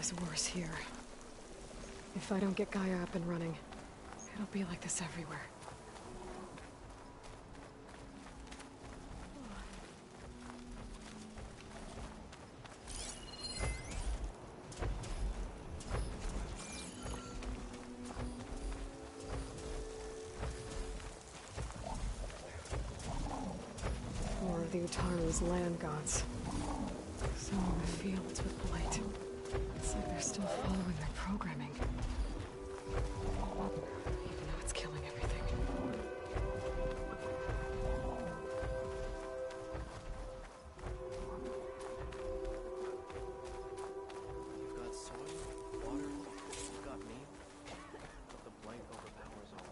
is worse here. If I don't get Gaia up and running, it'll be like this everywhere. More of the Utaru's land gods. Some of the fields with blight. It's like they're still following their programming. Even though it's killing everything. You've got soil, water, you've got me, but the blight overpowers all.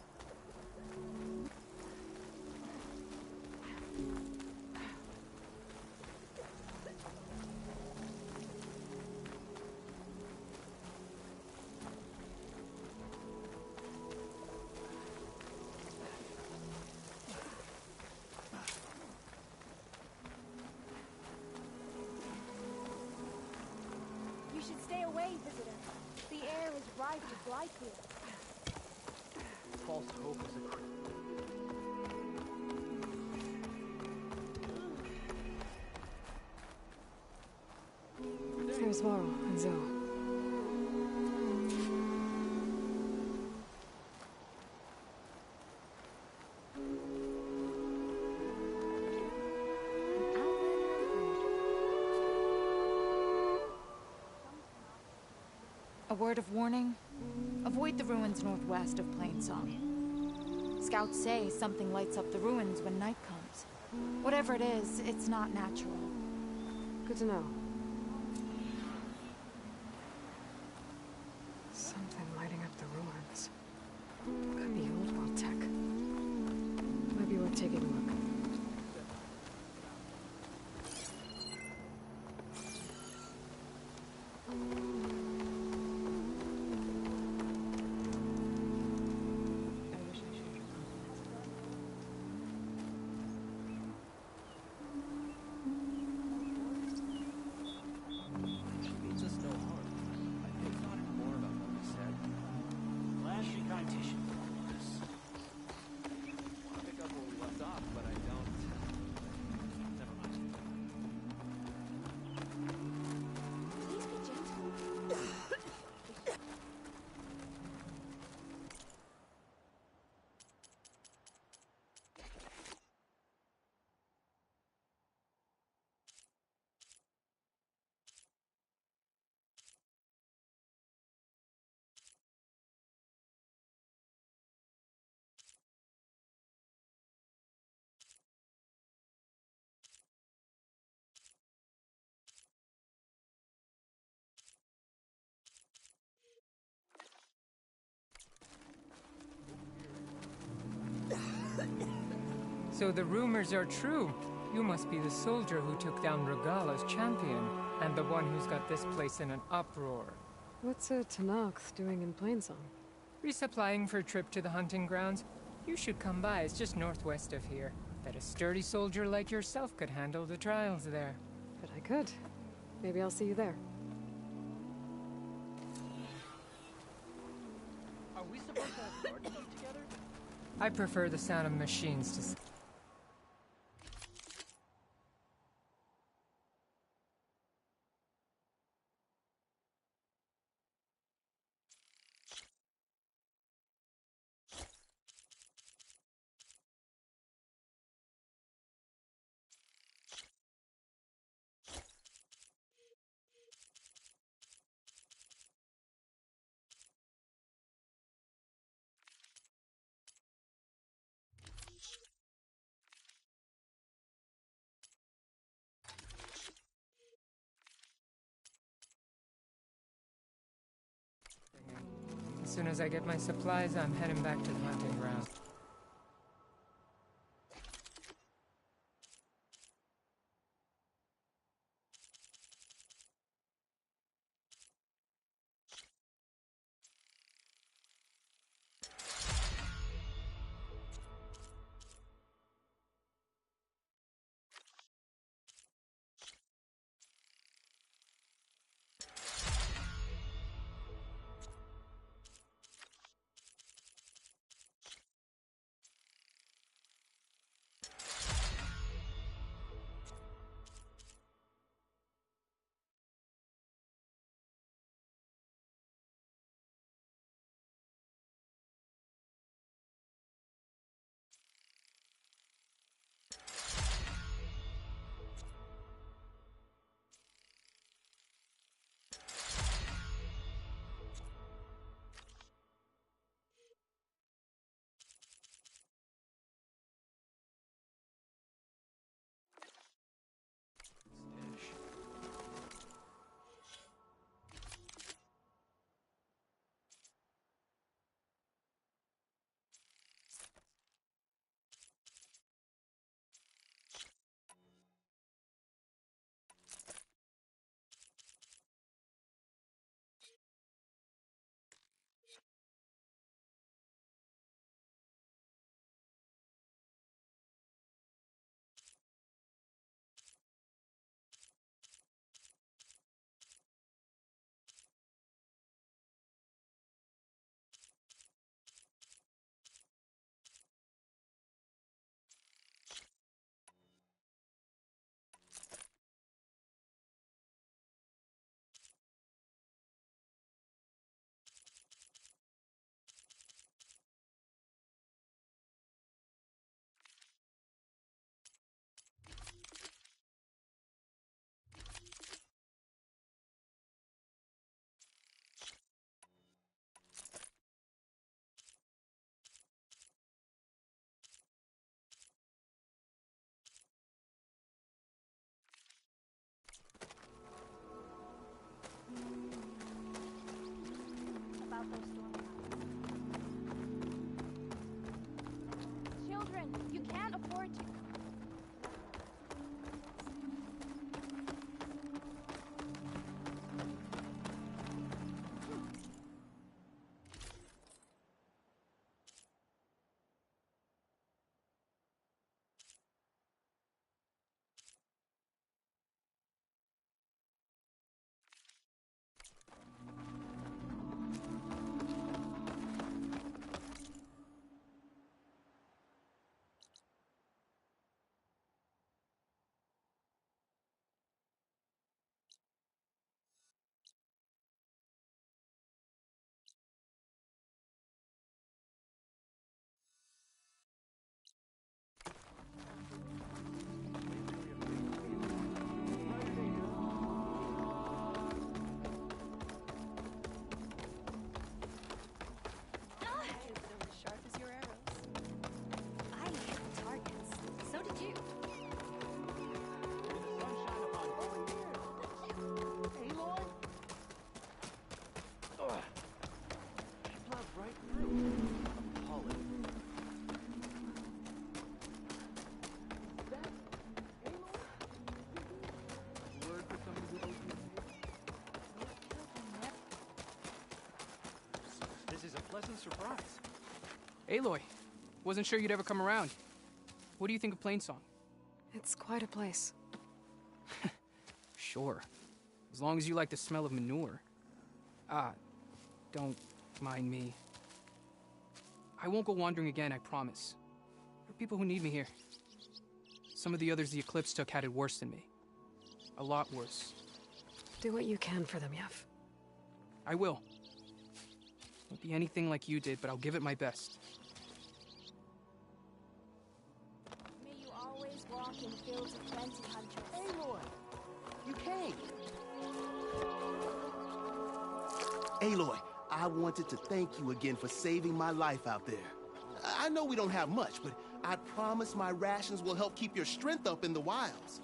You should stay away, visitor. The air is rife with blight here. False hope is a crime. There's Varl and Zoe. A word of warning? Avoid the ruins northwest of Plainsong. Scouts say something lights up the ruins when night comes. Whatever it is, it's not natural. Good to know. Something lighting up the ruins. Could be old world tech. Might be worth taking a look. She means us no harm. I think thought more about what we said. Glad she kind tissue. Want to pick up where we left off, but I don't. Never mind. Please be gentle. So the rumors are true. You must be the soldier who took down Regala's champion, and the one who's got this place in an uproar. What's a Tenakth doing in Plainsong? Resupplying for a trip to the hunting grounds? You should come by, it's just northwest of here. Bet a sturdy soldier like yourself could handle the trials there. But I could. Maybe I'll see you there. Are we supposed to have garden stuff together? I prefer the sound of machines to... As soon as I get my supplies, I'm heading back to the hunting grounds. about those storm clouds. Children, you can't afford to. Sharp as your arrows. I hit targets. So did you. Sunshine upon Aloy? Ugh. She plowed right through. Appalling. Word for somebody who knows me. This is a pleasant surprise. Aloy, wasn't sure you'd ever come around. What do you think of Plainsong? It's quite a place. Sure. As long as you like the smell of manure. Don't mind me. I won't go wandering again, I promise. There are people who need me here. Some of the others the Eclipse took had it worse than me. A lot worse. Do what you can for them, Yev. I will. Won't be anything like you did, but I'll give it my best. May you always walk in fields of plenty, Huntress. Aloy! You came! Aloy, I wanted to thank you again for saving my life out there. I know we don't have much, but I promise my rations will help keep your strength up in the wilds.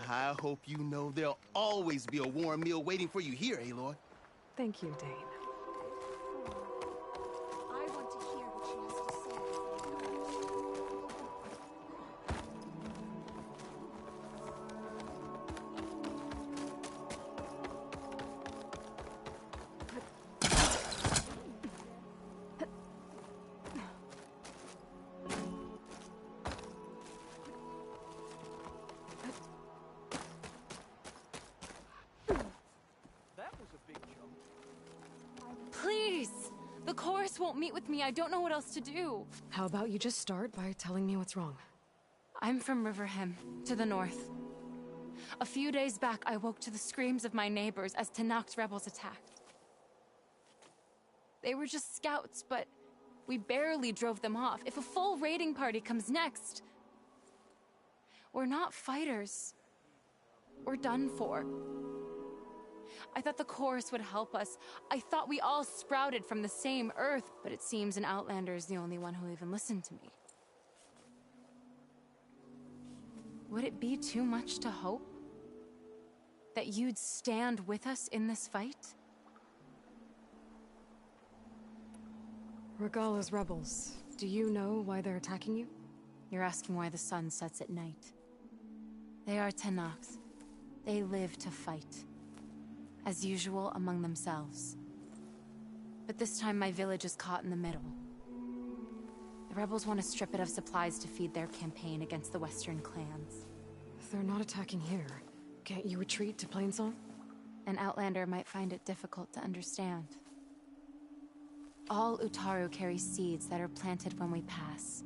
I hope you know there'll always be a warm meal waiting for you here, Aloy. Thank you, Dane. I want to hear what she has to say. That was a big jump. Please! The chorus won't meet with me. I don't know what else to do. How about you just start by telling me what's wrong? I'm from Riverhem, to the north. A few days back, I woke to the screams of my neighbors as Tenakth's rebels attacked. They were just scouts, but we barely drove them off. If a full raiding party comes next, we're not fighters. We're done for. I thought the chorus would help us. I thought we all sprouted from the same earth, but it seems an Outlander is the only one who even listened to me. Would it be too much to hope that you'd stand with us in this fight? Regalla's rebels. Do you know why they're attacking you? You're asking why the sun sets at night. They are Tenakths. They live to fight. As usual, among themselves. But this time my village is caught in the middle. The rebels want to strip it of supplies to feed their campaign against the Western clans. If they're not attacking here, can't you retreat to Plainsong? An Outlander might find it difficult to understand. All Utaru carry seeds that are planted when we pass.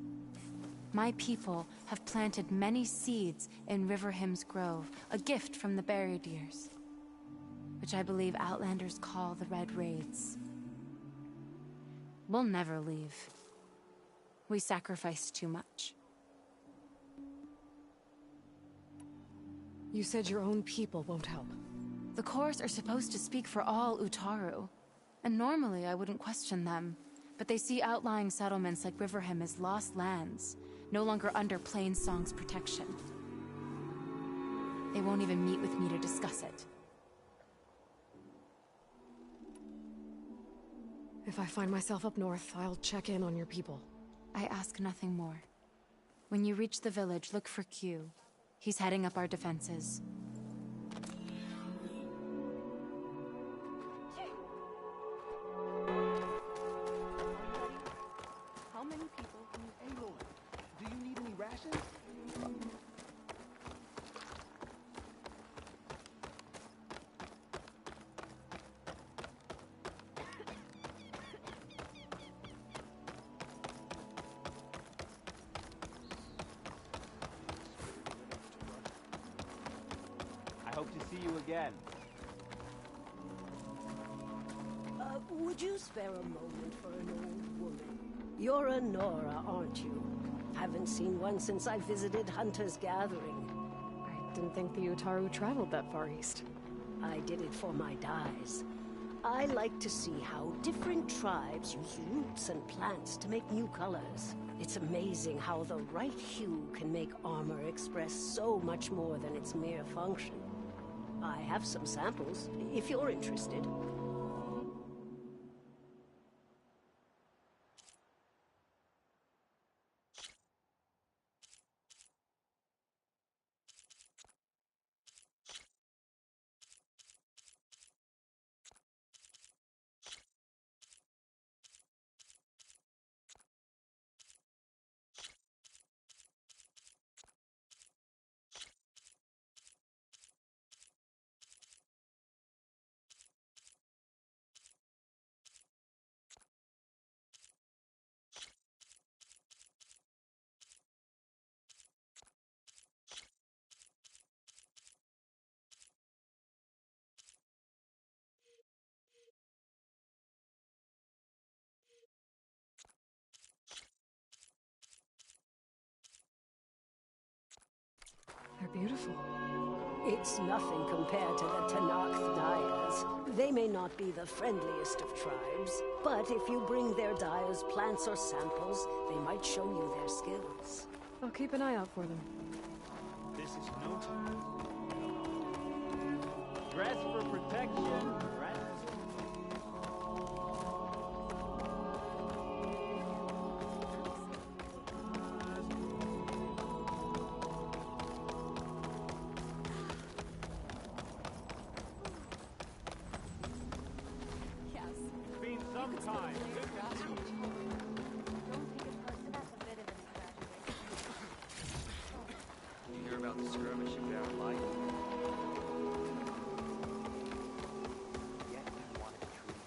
My people have planted many seeds in Riverhymn's Grove, a gift from the Buried Years, which I believe Outlanders call the Red Raids. We'll never leave. We sacrificed too much. You said your own people won't help. The Chorus are supposed to speak for all Utaru, and normally I wouldn't question them, but they see outlying settlements like Riverhymn as lost lands, no longer under Plainsong's protection. They won't even meet with me to discuss it. If I find myself up north, I'll check in on your people. I ask nothing more. When you reach the village, look for Q. He's heading up our defenses. How many people can you... Aloy, do you need any rations? I hope to see you again. Would you spare a moment for an old woman? You're a Nora, aren't you? Haven't seen one since I visited Hunter's Gathering. I didn't think the Utaru traveled that far east. I did it for my dyes. I like to see how different tribes use roots and plants to make new colors. It's amazing how the right hue can make armor express so much more than its mere function. I have some samples, if you're interested. They're beautiful. It's nothing compared to the Tanakh dyers. They may not be the friendliest of tribes, but if you bring their dyers plants or samples, they might show you their skills. I'll keep an eye out for them. This is no time. Dress for protection. Dress. It's been some time. Good to see you. Don't take it personal. That's a bit of an exaggeration. You hear about the skirmish in Barren Light? Yet you wanted to treat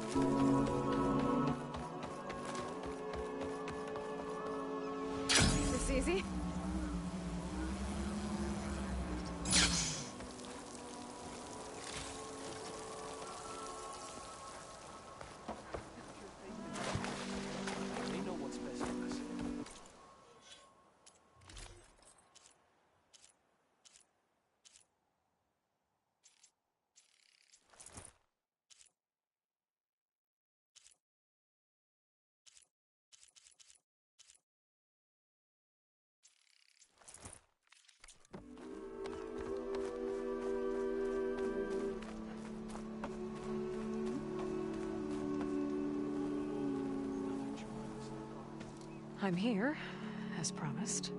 This easy? They know what's best for us. I'm here, as promised.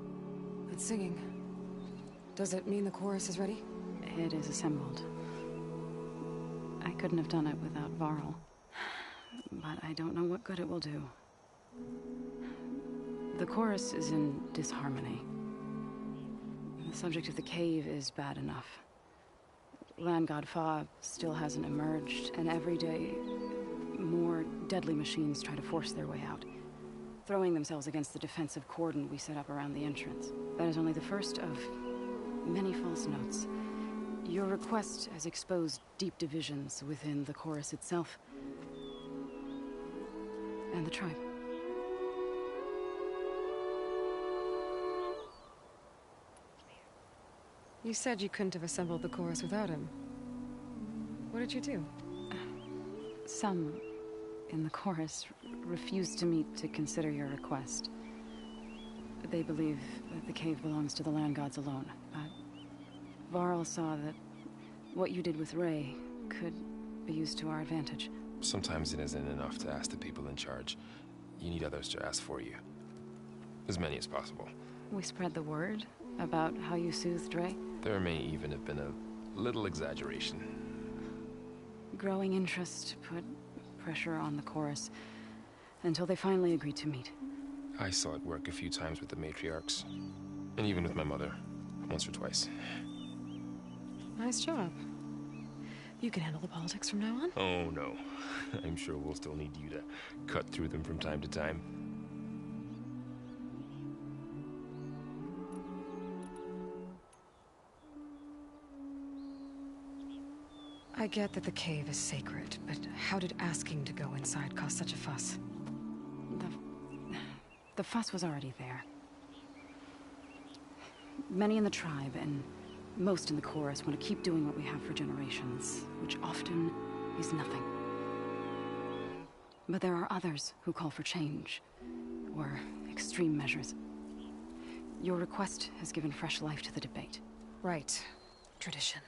But singing. Does it mean the chorus is ready? It is assembled. I couldn't have done it without Varl. But I don't know what good it will do. The chorus is in disharmony. The subject of the cave is bad enough. Land God Fa still hasn't emerged, and every day, more deadly machines try to force their way out, throwing themselves against the defensive cordon we set up around the entrance. That is only the first of many false notes. Your request has exposed deep divisions within the chorus itself and the tribe. You said you couldn't have assembled the chorus without him. What did you do? Some in the chorus refused to meet to consider your request. They believe that the cave belongs to the land gods alone. But Varl saw that what you did with Ray could be used to our advantage. Sometimes it isn't enough to ask the people in charge. You need others to ask for you. As many as possible. We spread the word about how you soothed Ray. There may even have been a little exaggeration. Growing interest put pressure on the chorus until they finally agreed to meet. I saw it work a few times with the matriarchs. And even with my mother. Once or twice. Nice job. You can handle the politics from now on? Oh, no. I'm sure we'll still need you to cut through them from time to time. I get that the cave is sacred, but how did asking to go inside cause such a fuss? The fuss was already there. Many in the tribe, and most in the chorus, want to keep doing what we have for generations, which often is nothing. But there are others who call for change, or extreme measures. Your request has given fresh life to the debate. Right. Tradition.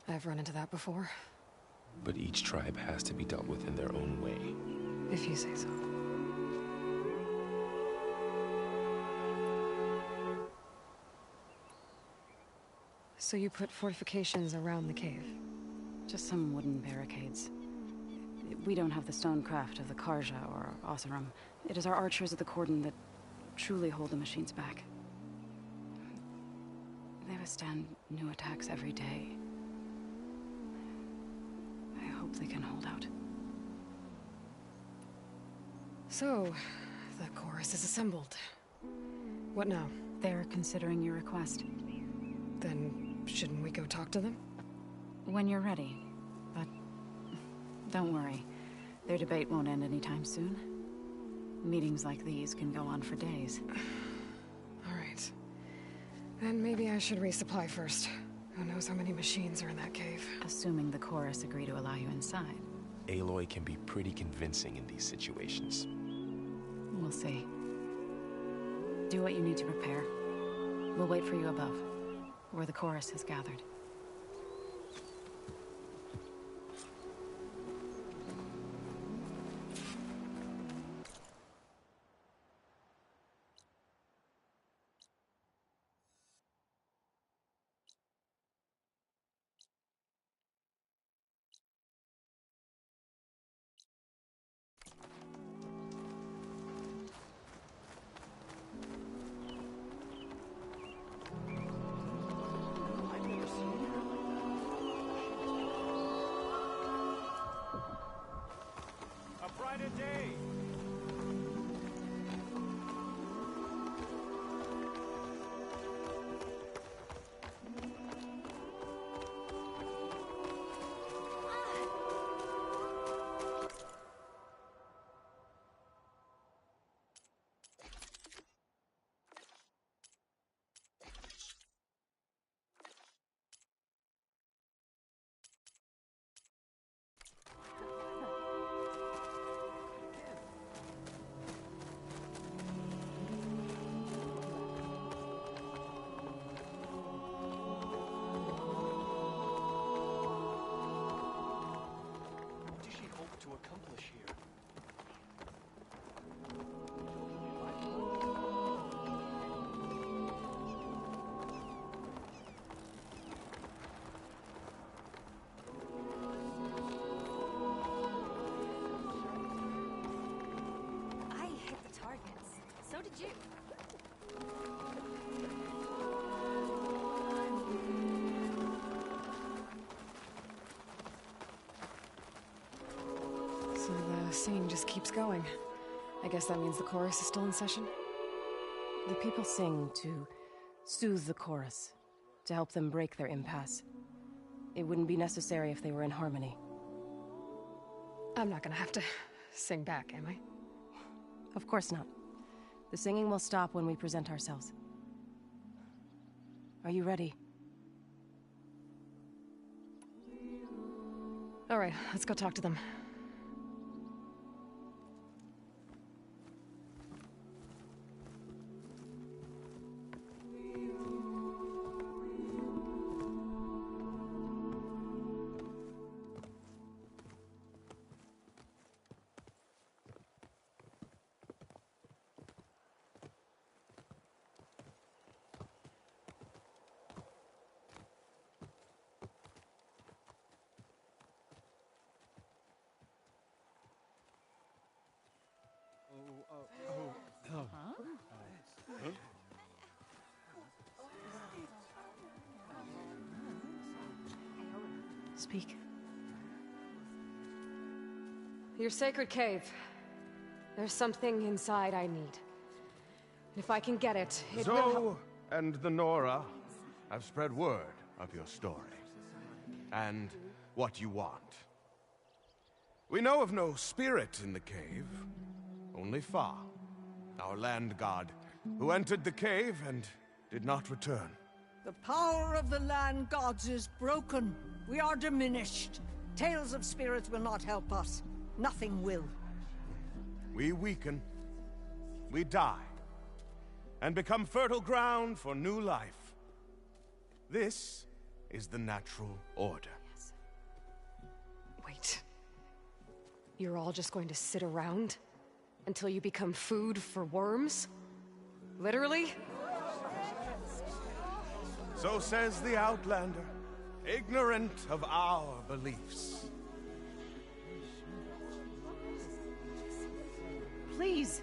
I've run into that before. But each tribe has to be dealt with in their own way. If you say so. So you put fortifications around the cave? Just some wooden barricades. We don't have the stonecraft of the Karja or Oseram. It is our archers at the cordon that truly hold the machines back. They withstand new attacks every day. I hope they can hold out. So, the chorus is assembled. What now? They're considering your request. Then, shouldn't we go talk to them? When you're ready. But don't worry. Their debate won't end anytime soon. Meetings like these can go on for days. All right. Then maybe I should resupply first. Who knows how many machines are in that cave? Assuming the chorus agree to allow you inside. Aloy can be pretty convincing in these situations. We'll see. Do what you need to prepare. We'll wait for you above, where the chorus has gathered. I've never seen singing just keeps going. I guess that means the chorus is still in session? The people sing to soothe the chorus, to help them break their impasse. It wouldn't be necessary if they were in harmony. I'm not gonna have to sing back, am I? Of course not. The singing will stop when we present ourselves. Are you ready? All right, let's go talk to them. Speak. Your sacred cave. There's something inside I need. If I can get it, it will help. Zoe and the Nora have spread word of your story. And what you want. We know of no spirit in the cave. Only Fa, our land god, who entered the cave and did not return. The power of the land gods is broken. We are diminished. Tales of spirits will not help us. Nothing will. We weaken. We die. And become fertile ground for new life. This is the natural order. Yes. Wait. You're all just going to sit around? Until you become food for worms? Literally? So says the Outlander, ignorant of our beliefs. Please.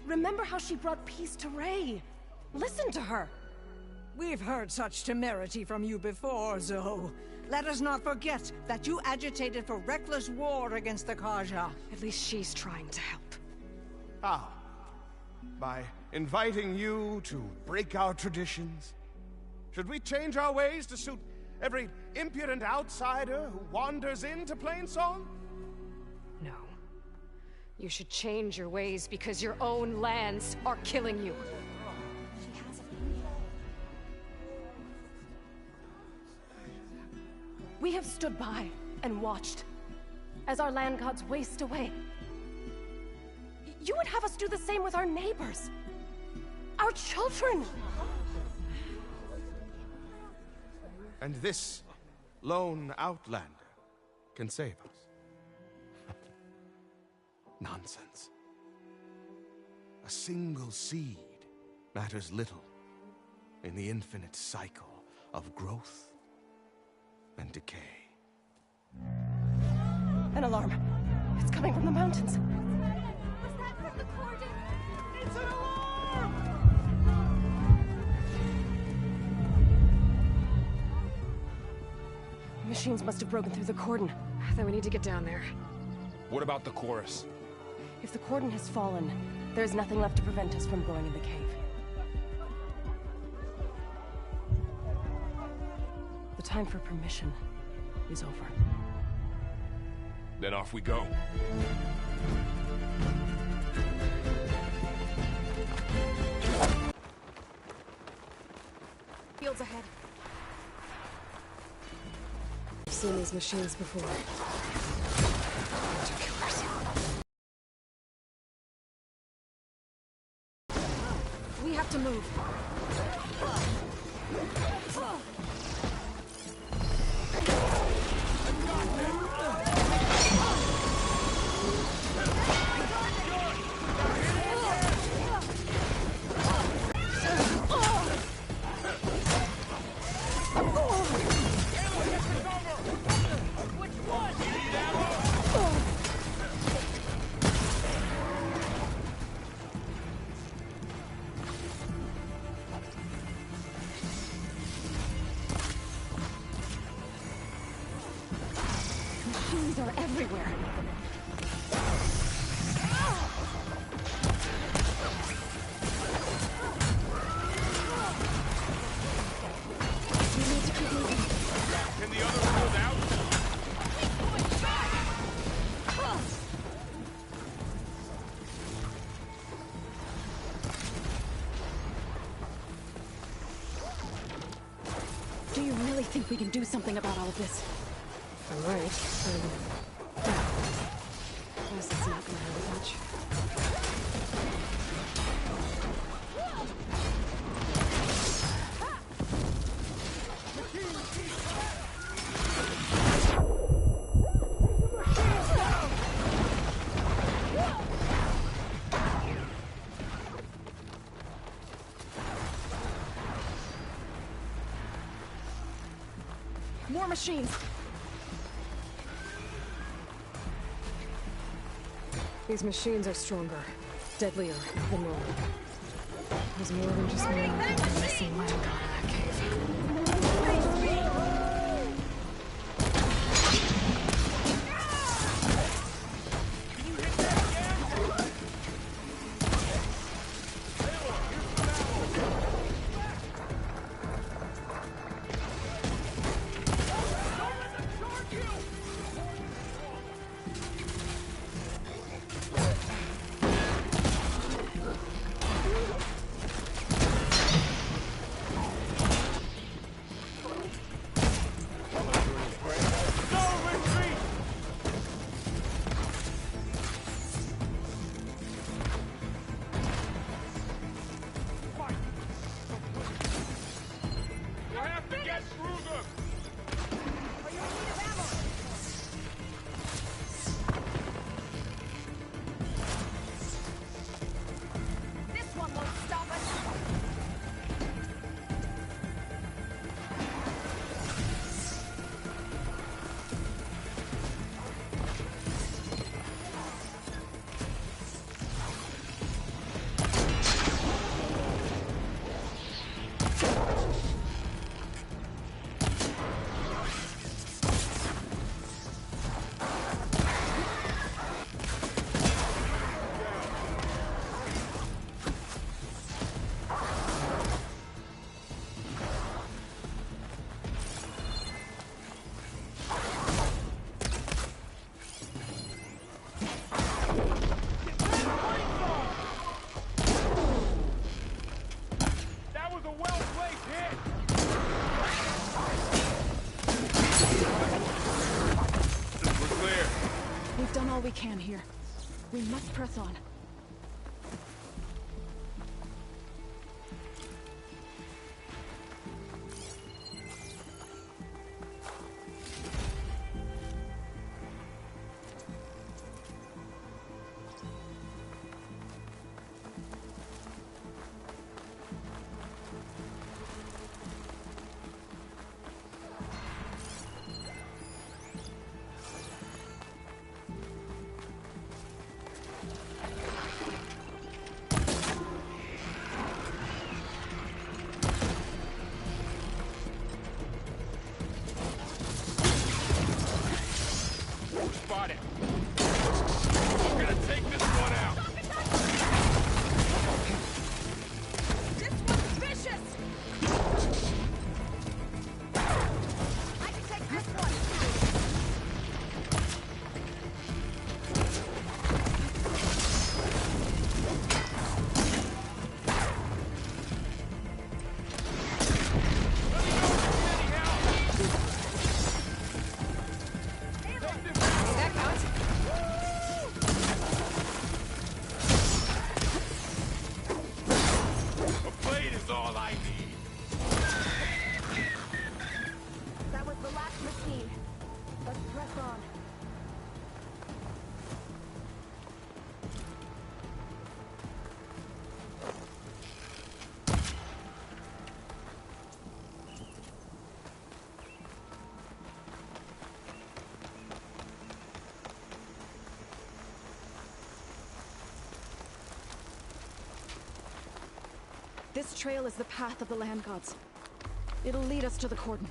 Remember how she brought peace to Ray. Listen to her. We've heard such temerity from you before, Zoe. Let us not forget that you agitated for reckless war against the Kaja. At least she's trying to help. How? By inviting you to break our traditions? Should we change our ways to suit every impudent outsider who wanders into Plainsong? No. You should change your ways because your own lands are killing you. We have stood by and watched as our land gods waste away. You would have us do the same with our neighbors, our children. And this lone outlander can save us. Nonsense. A single seed matters little in the infinite cycle of growth and decay. An alarm. It's coming from the mountains. Was that from the cordon? It's an alarm! Machines must have broken through the cordon. Then we need to get down there. What about the chorus? If the cordon has fallen, there's nothing left to prevent us from going in the cave. The time for permission is over. Then off we go. Fields ahead. I've seen these machines before. They're killers. We have to move. Machines are everywhere. we can do something about all of this. I'm right. Guess it's not gonna hurt much. More machines! These machines are stronger, deadlier than normal. There's more than just one missing land god in that cave. We can here. We must press on. This trail is the path of the land gods. It'll lead us to the cordon.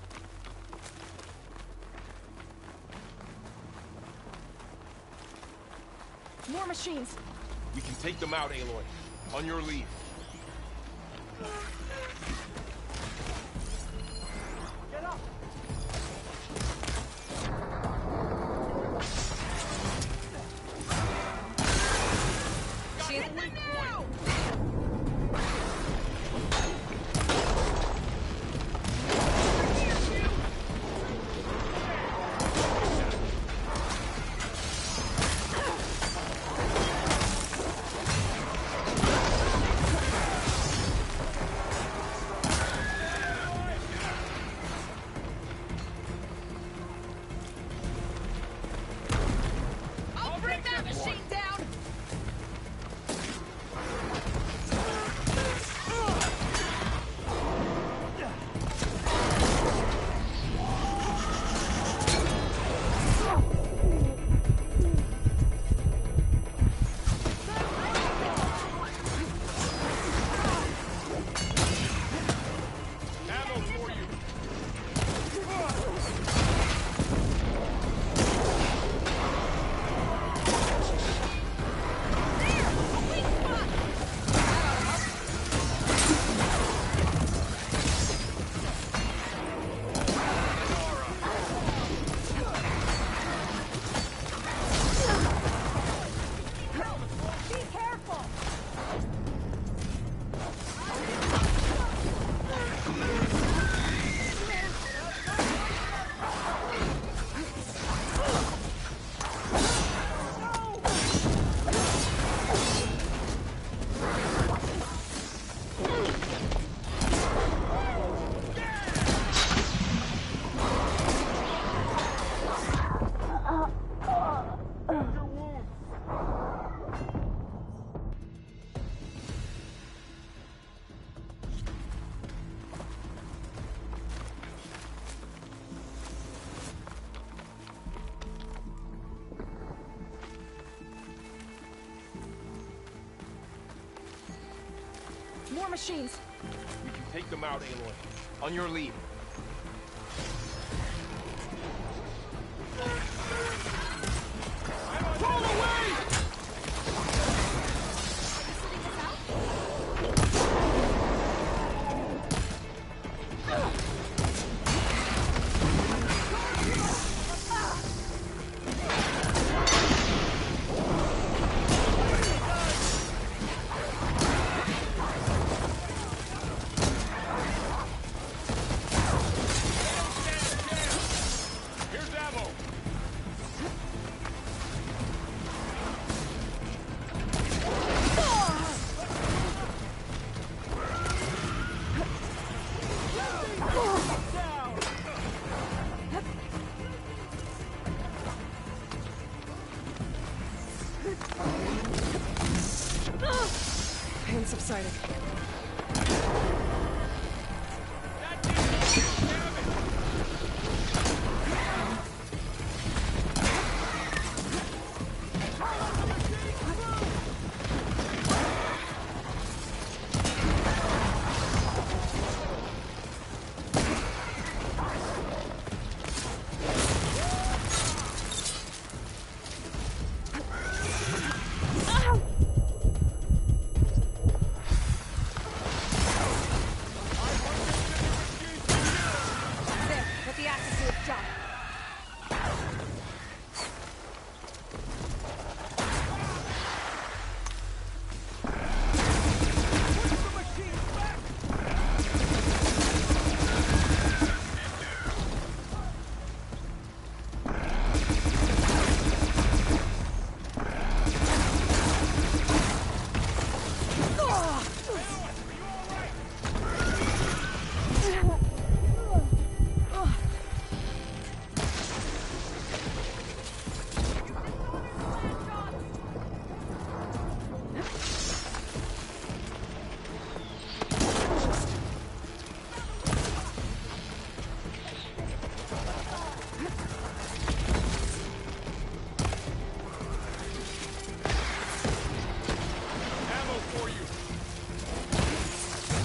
More machines! We can take them out, Aloy. On your lead. Get up! Hit them now! More machines! We can take them out, Aloy. On your lead. Roll away! Here's ammo. Pain subsiding. There, let the axis do its job. Ammo for you.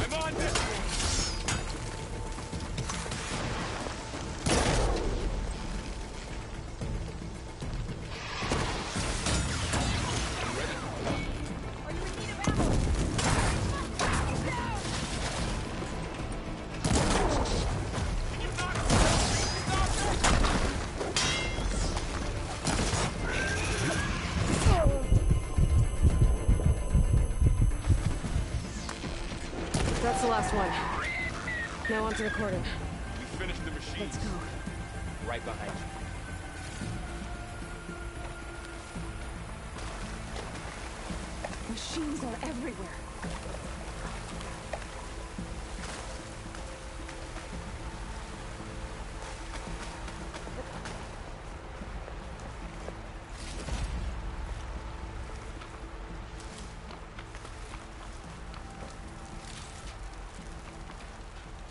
I'm on this one. That's the last one. Now onto the cordon. We finished the machines. Let's go. Right behind you. Machines are everywhere.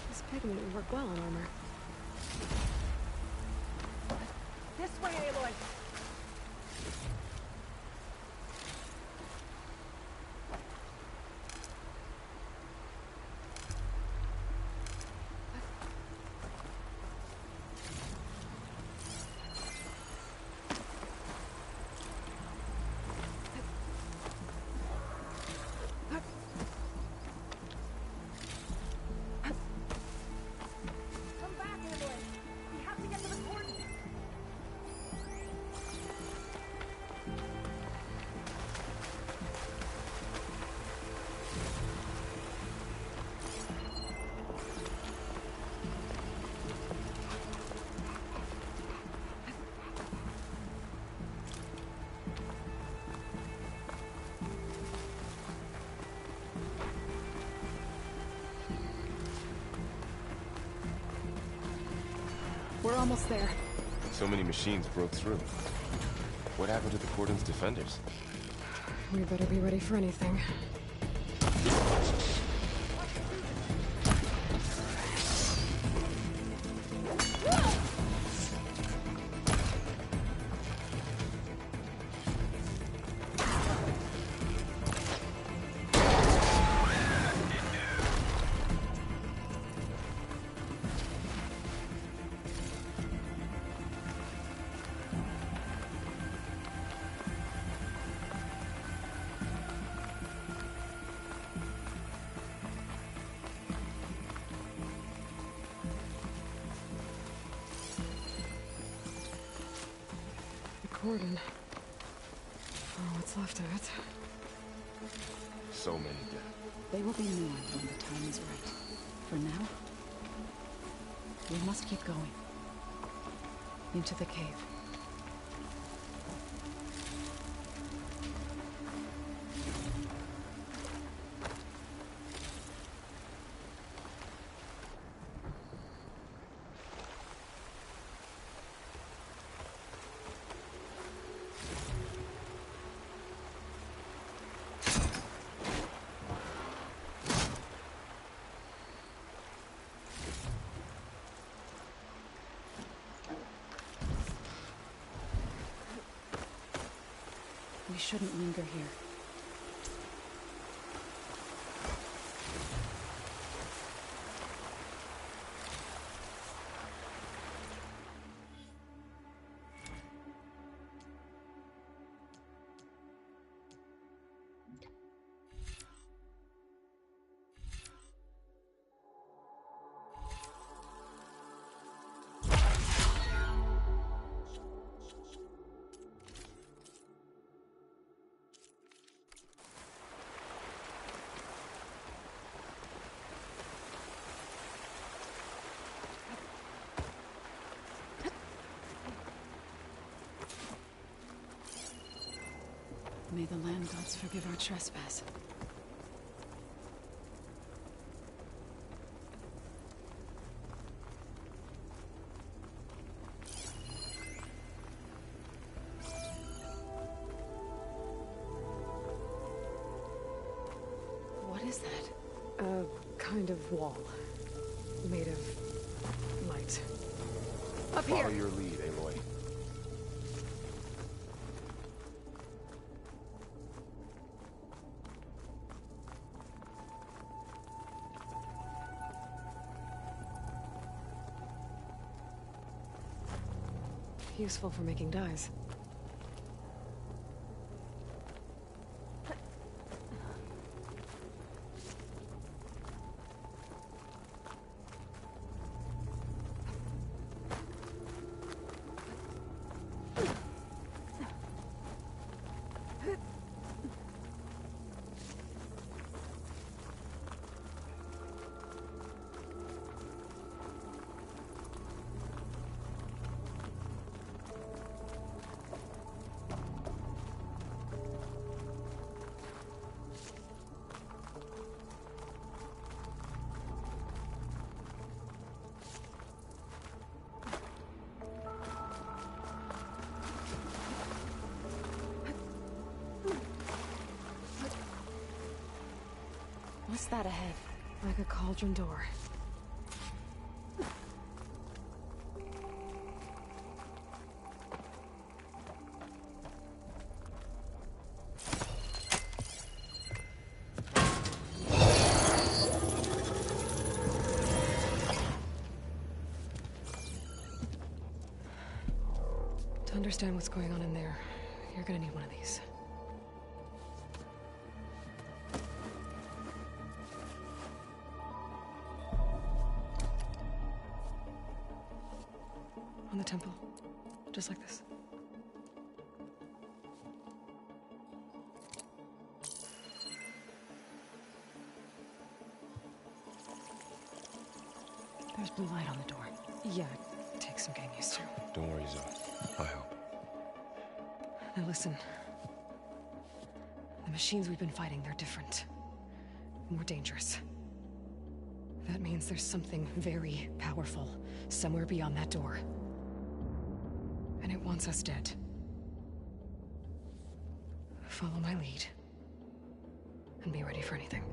This pigment would work well on armor. This way, Aloy! Come back, Aloy! We have to get to the cordon! We're almost there. So many machines broke through. What happened to the Cordon's defenders? We better be ready for anything. Cordon. Oh, what's left of it. So many dead. They will be more when the time is right. For now, we must keep going. Into the cave. We shouldn't linger here. May the land gods forgive our trespass. What is that? A kind of wall. Made of light. Up here! Follow your lead, Aloy. Useful for making dyes. What's that ahead? Like a cauldron door. To understand what's going on in there, you're gonna need one of these. On the temple. Just like this. There's blue light on the door. Yeah, it takes some getting used to. Don't worry, Zoe. I'll help. Now listen. The machines we've been fighting, they're different. More dangerous. That means there's something very powerful somewhere beyond that door. And it wants us dead. Follow my lead. And be ready for anything.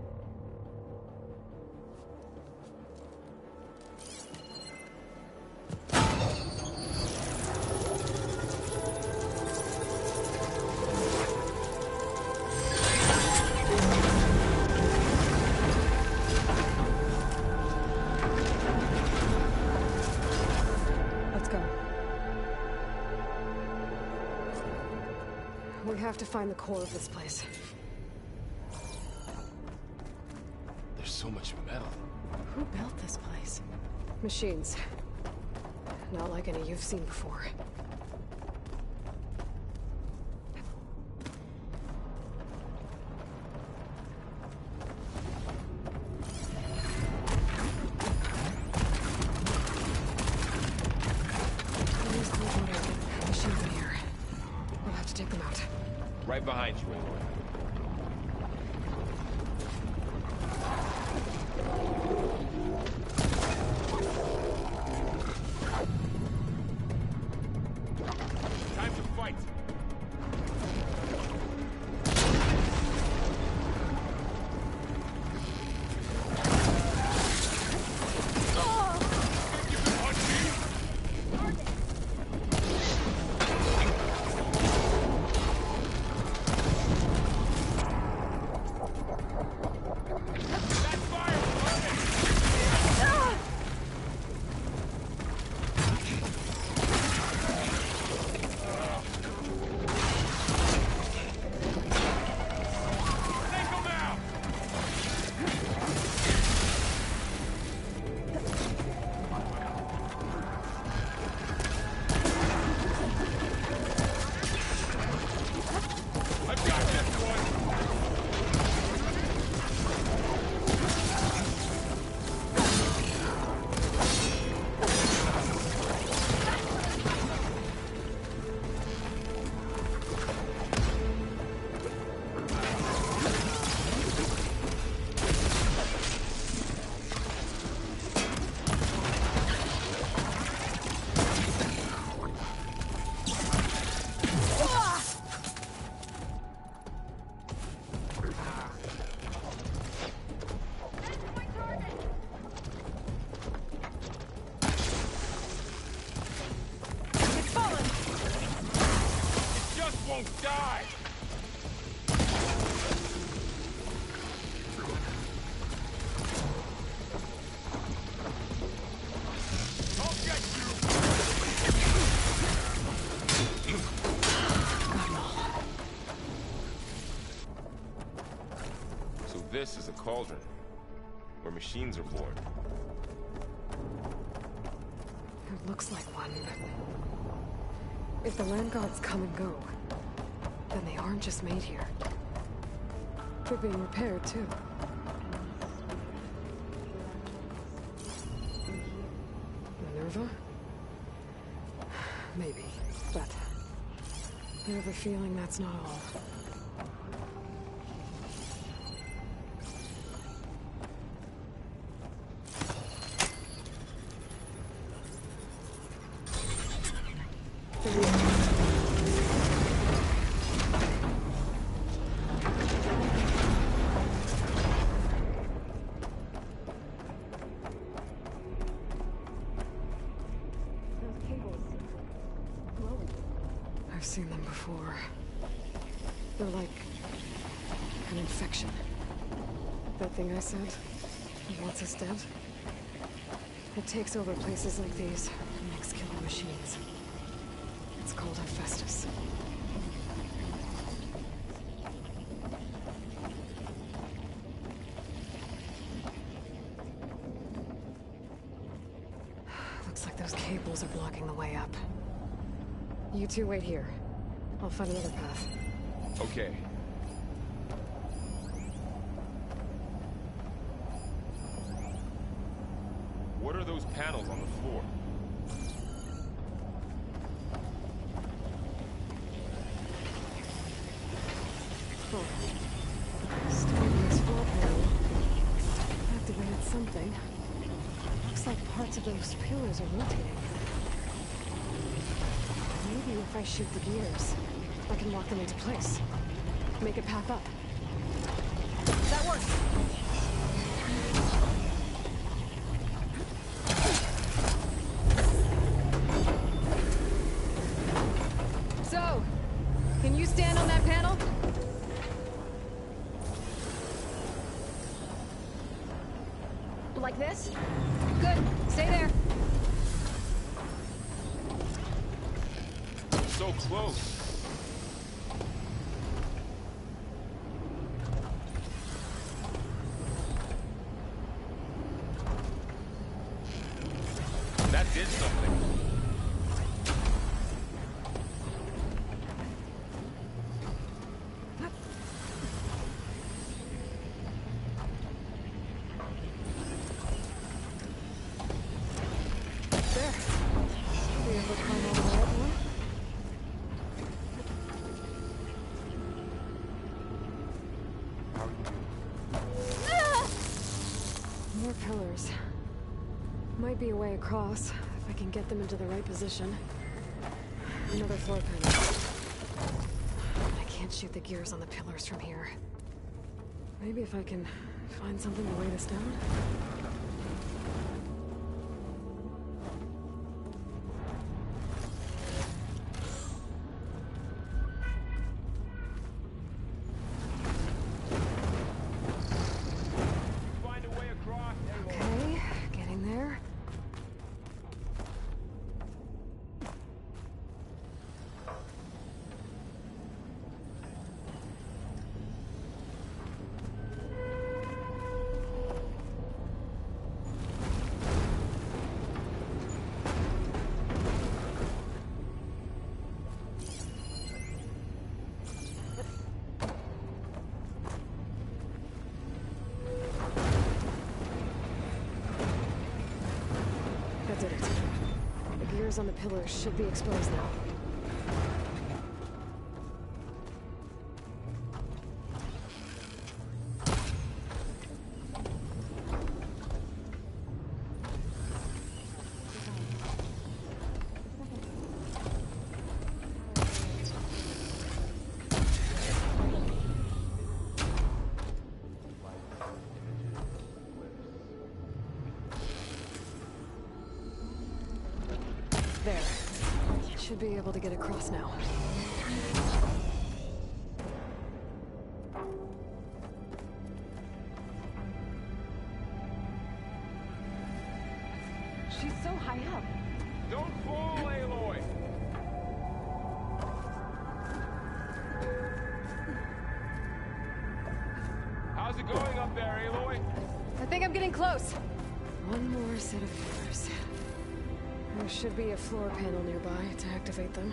We have to find the core of this place. There's so much metal. Who built this place? Machines. Not like any you've seen before. Right behind you, Aloy. Time to fight. Won't die! I'll get you! So this is a cauldron, where machines are born. It looks like one. If the land gods come and go, then they aren't just made here. They're being repaired, too. Minerva? Maybe, but I have a feeling that's not all. I've seen them before. They're like an infection. That thing I said, that wants us dead? It takes over places like these and makes killer machines. It's called Hephaestus. Looks like those cables are blocking the way up. You two wait here. I'll find another path. Okay. What are those panels on the floor? Starting this floor panel activated something. Looks like parts of those pillars are rotating. Maybe if I shoot the gears, I can lock them into place. Make a path up. That works! So, can you stand on that panel? Like this? Good. Stay there. So close. That did something. might be a way across, if I can get them into the right position. Another floor panel. I can't shoot the gears on the pillars from here. Maybe if I can find something to weigh this down? Okay, getting there. That did it. The gears on the pillars should be exposed now. There. Should be able to get across now. She's so high up. Don't fall, Aloy! How's it going up there, Aloy? I think I'm getting close. One more set of pillars. There should be a floor panel nearby to activate them.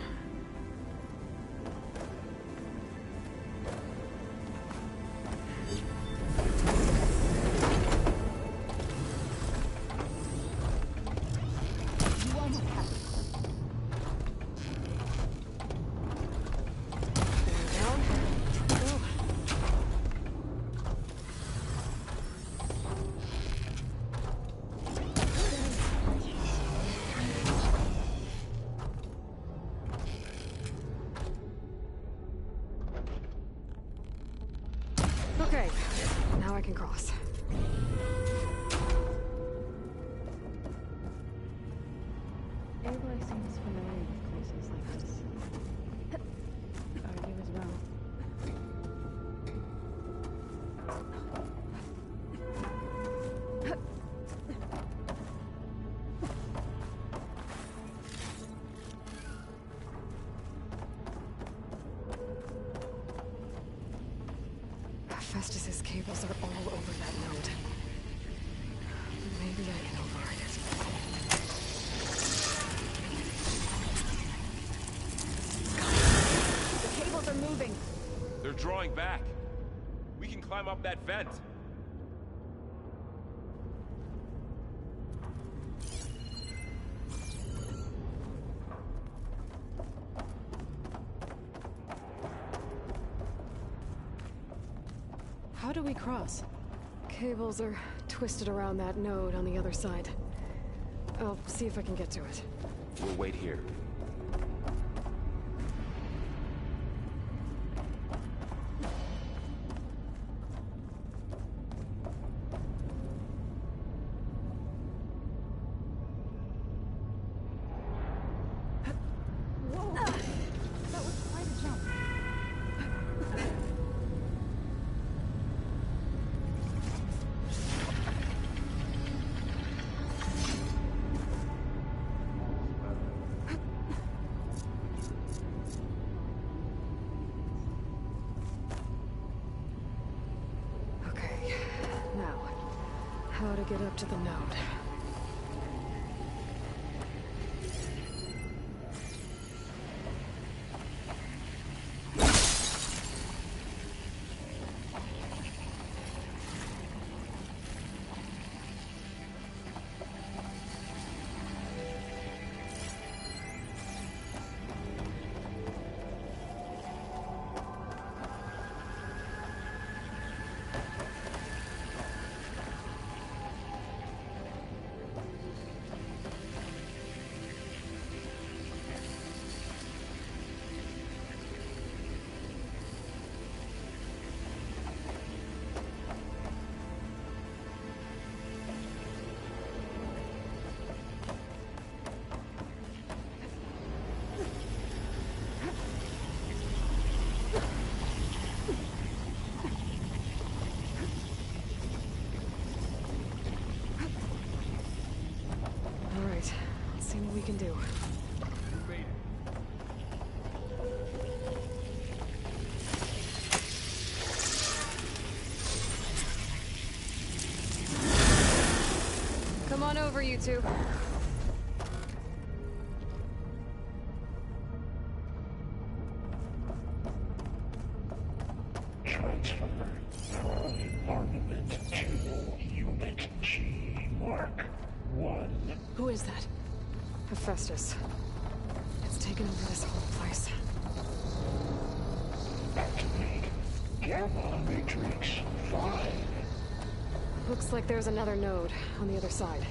You almost have it. Down. Go. Okay, now I can cross. Aloy seems familiar with places like this. Are you as well? Festus's cables are all over that node. Maybe I can override it. The cables are moving. They're drawing back. We can climb up that vent. How do we cross? Cables are twisted around that node on the other side. I'll see if I can get to it. We'll wait here. Whoa! That was quite a jump. Okay, now, how to get up to the node. you two. Transfer from armament to unit G Mark 1. Who is that? Hephaestus. It's taken over this whole place. Activate Gamma Matrix 5. Looks like there's another node on the other side,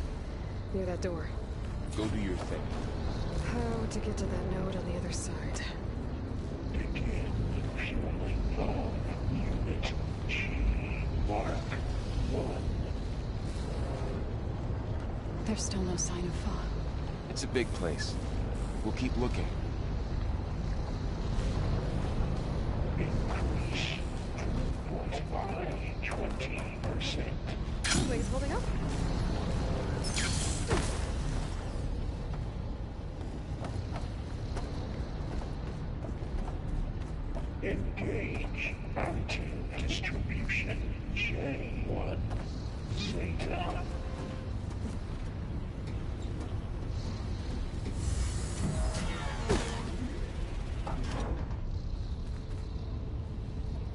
near that door. Go do your thing. How to get to that node on the other side? Begin fueling bomb unit G Mark 1. There's still no sign of Fa. It's a big place. We'll keep looking. Increase throughput by 20%. Wings holding up? Engage anti-distribution J1 Zeta.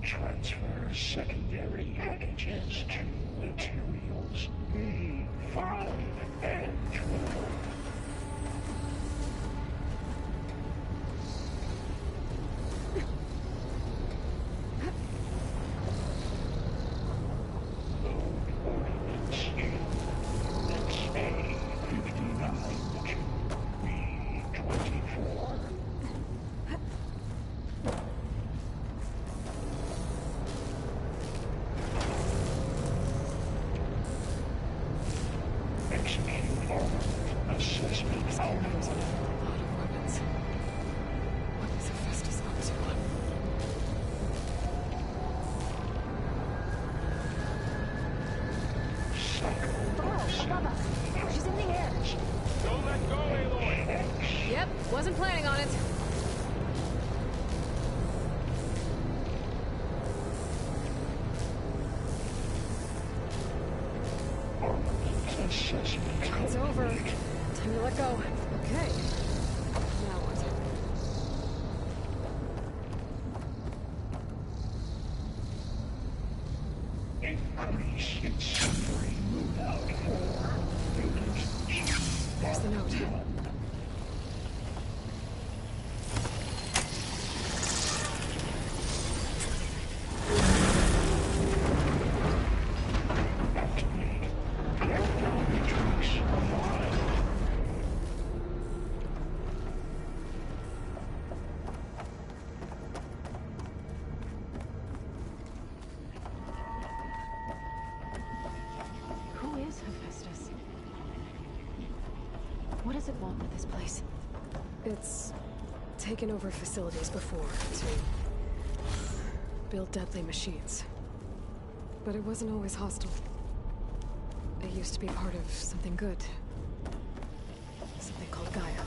Transfer secondary packages to materials B5 and 12. Wasn't planning on it. It's over. Time to let go. Okay. Now what? Increase in suffering loadout for unit G. There's the note. What does it want with this place? It's taken over facilities before to build deadly machines. But it wasn't always hostile. It used to be part of something good. Something called Gaia.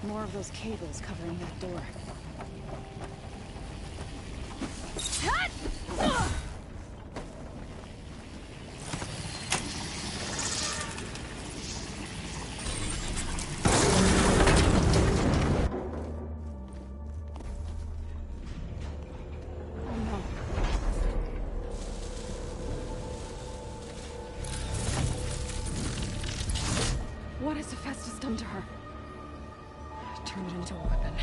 More of those cables covering that door. What has Hephaestus done to her? Turn it into a weapon,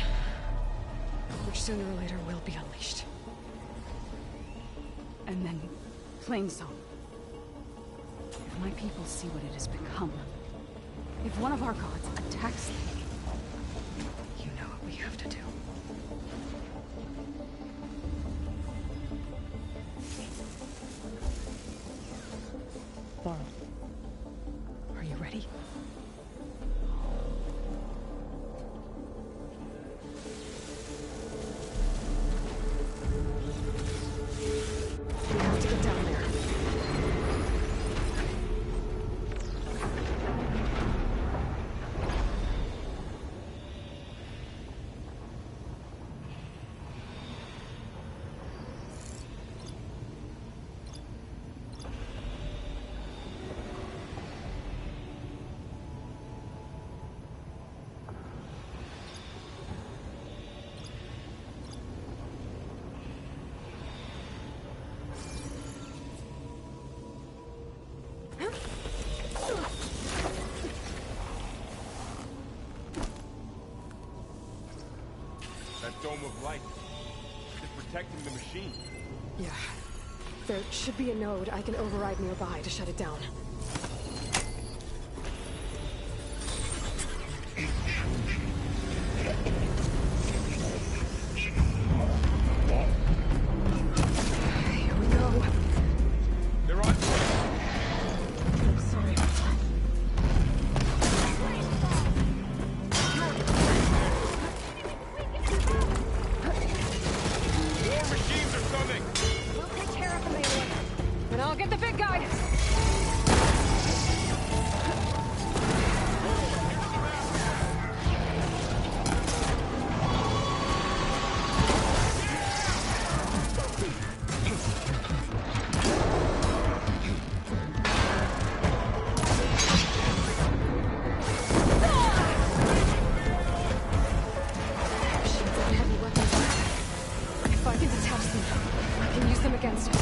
which sooner or later will be unleashed. And then, Plainsong. If my people see what it has become, if one of our gods attacks them, you know what we have to do. Laurel, are you ready? We have to get down there. Dome of Light. It's protecting the machine. Yeah. There should be a node I can override nearby to shut it down. Here we go. They're on. I'm sorry. More machines are coming! We'll take care of them, Aloy. And I'll get the big guy. If I can detach them, I can use them against it.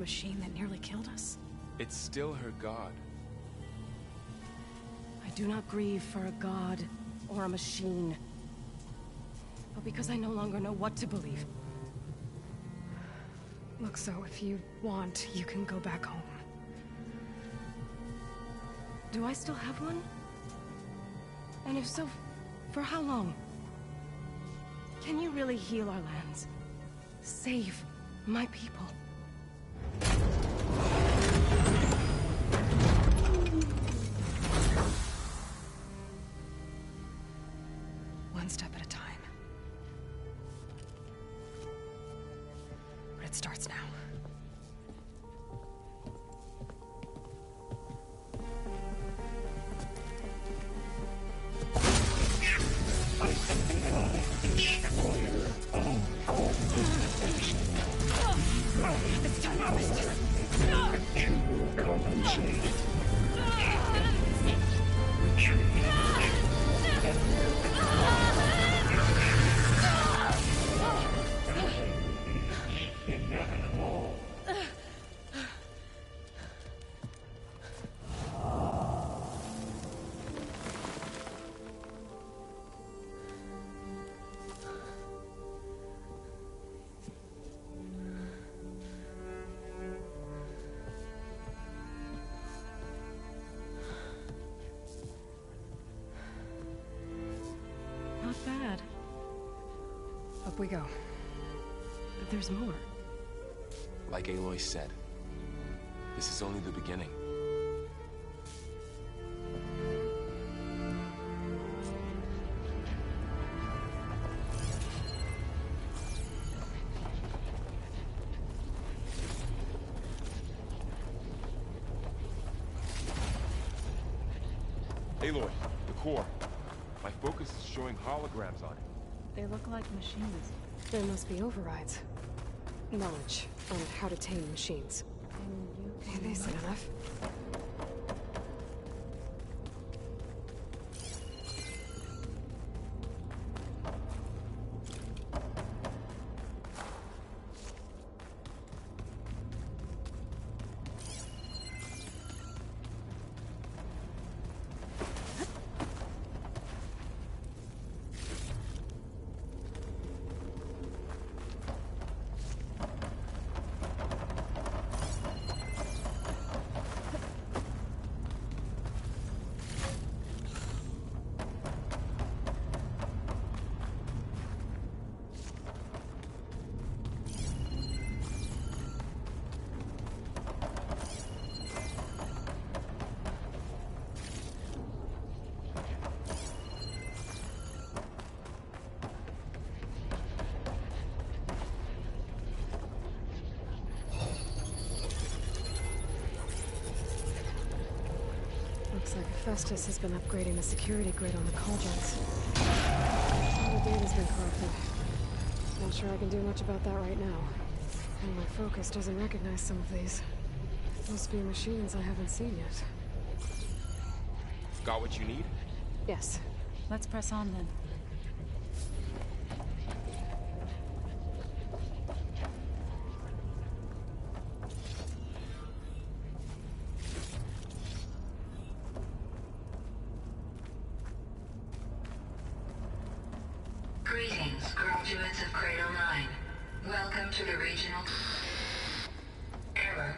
machine that nearly killed us? It's still her god. I do not grieve for a god or a machine, but because I no longer know what to believe. Look, so if you want, you can go back home. Do I still have one? And if so, for how long? Can you really heal our lands? Save my people? One step at a time. But it starts now. It's time to harvest. You will compensate. Inevitable. Not bad. Up we go. There's more. Like Aloy said, this is only the beginning. Aloy, the core. My focus is showing holograms on it. They look like machines. There must be overrides. Knowledge on how to tame machines. Hey, they said enough. Looks like Hephaestus has been upgrading the security grid on the cauldrons. All the data's been corrupted. Not sure I can do much about that right now. And my focus doesn't recognize some of these. Must be machines I haven't seen yet. Got what you need? Yes. Let's press on then. Greetings, graduates of Cradle 9. Welcome to the regional... Error.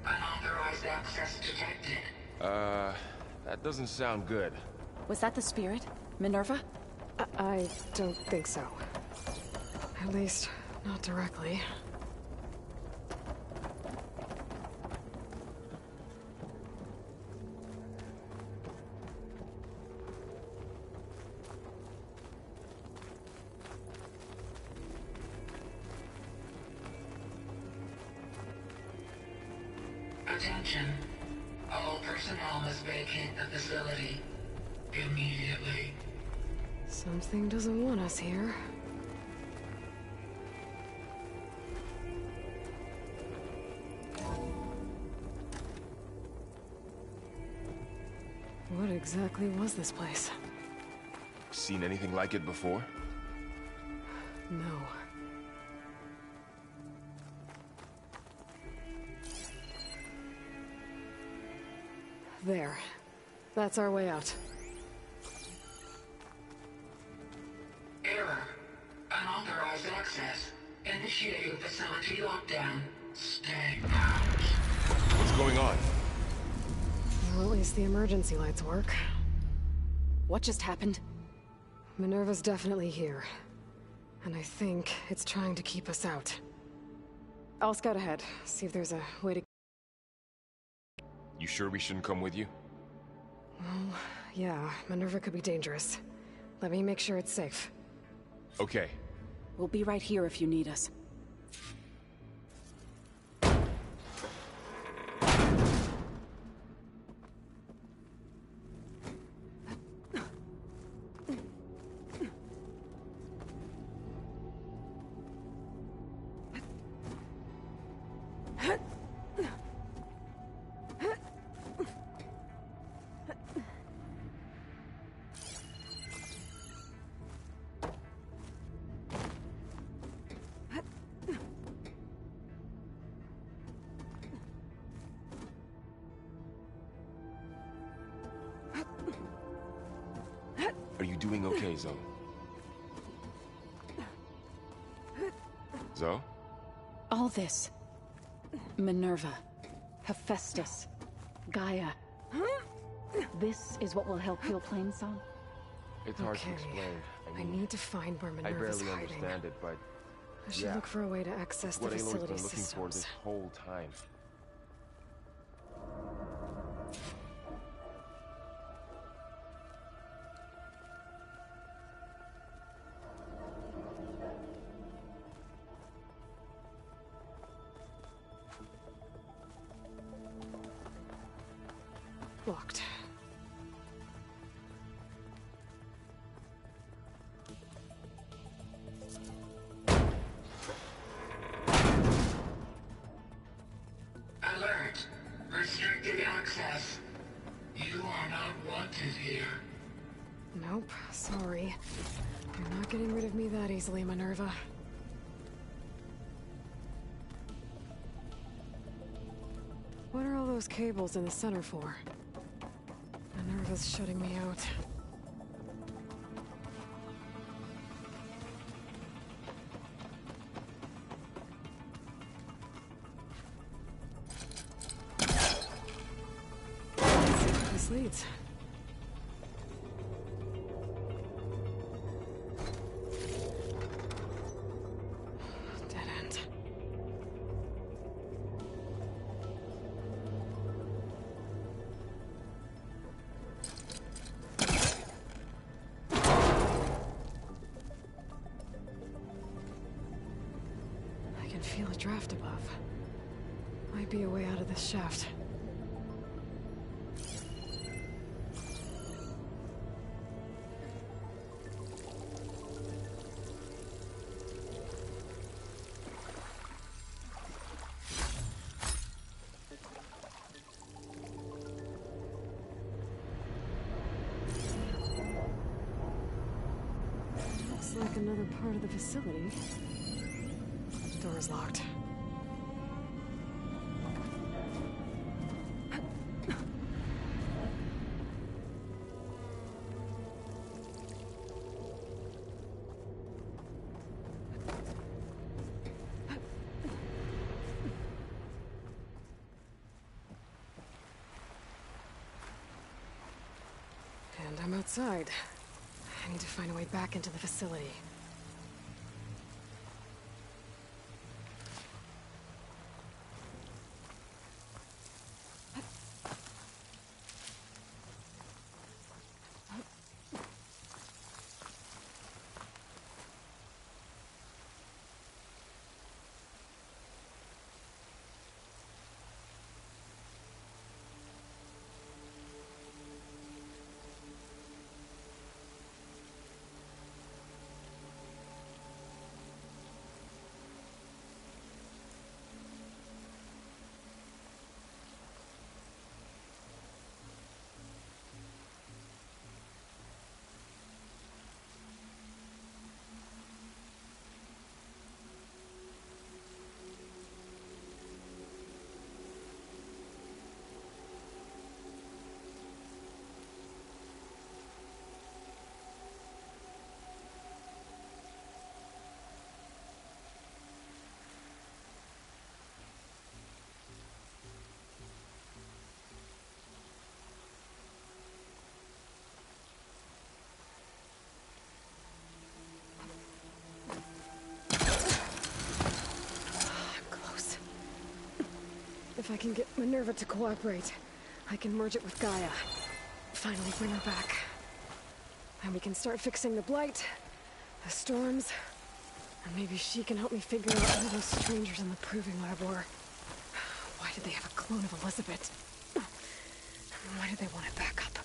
Unauthorized access detected. That doesn't sound good. Was that the spirit? Minerva? I don't think so. At least, not directly. Attention. All personnel must vacate the facility immediately. Something doesn't want us here. What exactly was this place? Seen anything like it before? No. There. That's our way out. Error. Unauthorized access. Initiating facility lockdown. Stay out. What's going on? Well, at least the emergency lights work. What just happened? Minerva's definitely here. And I think it's trying to keep us out. I'll scout ahead, see if there's a way to... You sure we shouldn't come with you? Well, yeah, Minerva could be dangerous. Let me make sure it's safe. Okay. We'll be right here if you need us. Are you doing okay, Zoe? Zoe? All this. Minerva. Hephaestus. Gaia. This is what will help heal Plainsong? It's hard to explain. I need to find where I Minerva's barely hiding. understand it, but I should yeah, look for a way to access the what Aloy's facility been looking for systems. this whole time. Locked. Alert. Restricted access. You are not wanted here. Nope, sorry. You're not getting rid of me that easily, Minerva. What are all those cables in the center for? Minerva's shutting me out. Let's see where this leads. Dead end. I can feel a draft above. Might be a way out of this shaft. Looks like another part of the facility. Door's locked. And I'm outside. I need to find a way back into the facility. If I can get Minerva to cooperate, I can merge it with Gaia. Finally bring her back. And we can start fixing the Blight, the storms, and maybe she can help me figure out who those strangers in the Proving Lab were. Why did they have a clone of Elizabeth? Why did they want it back up?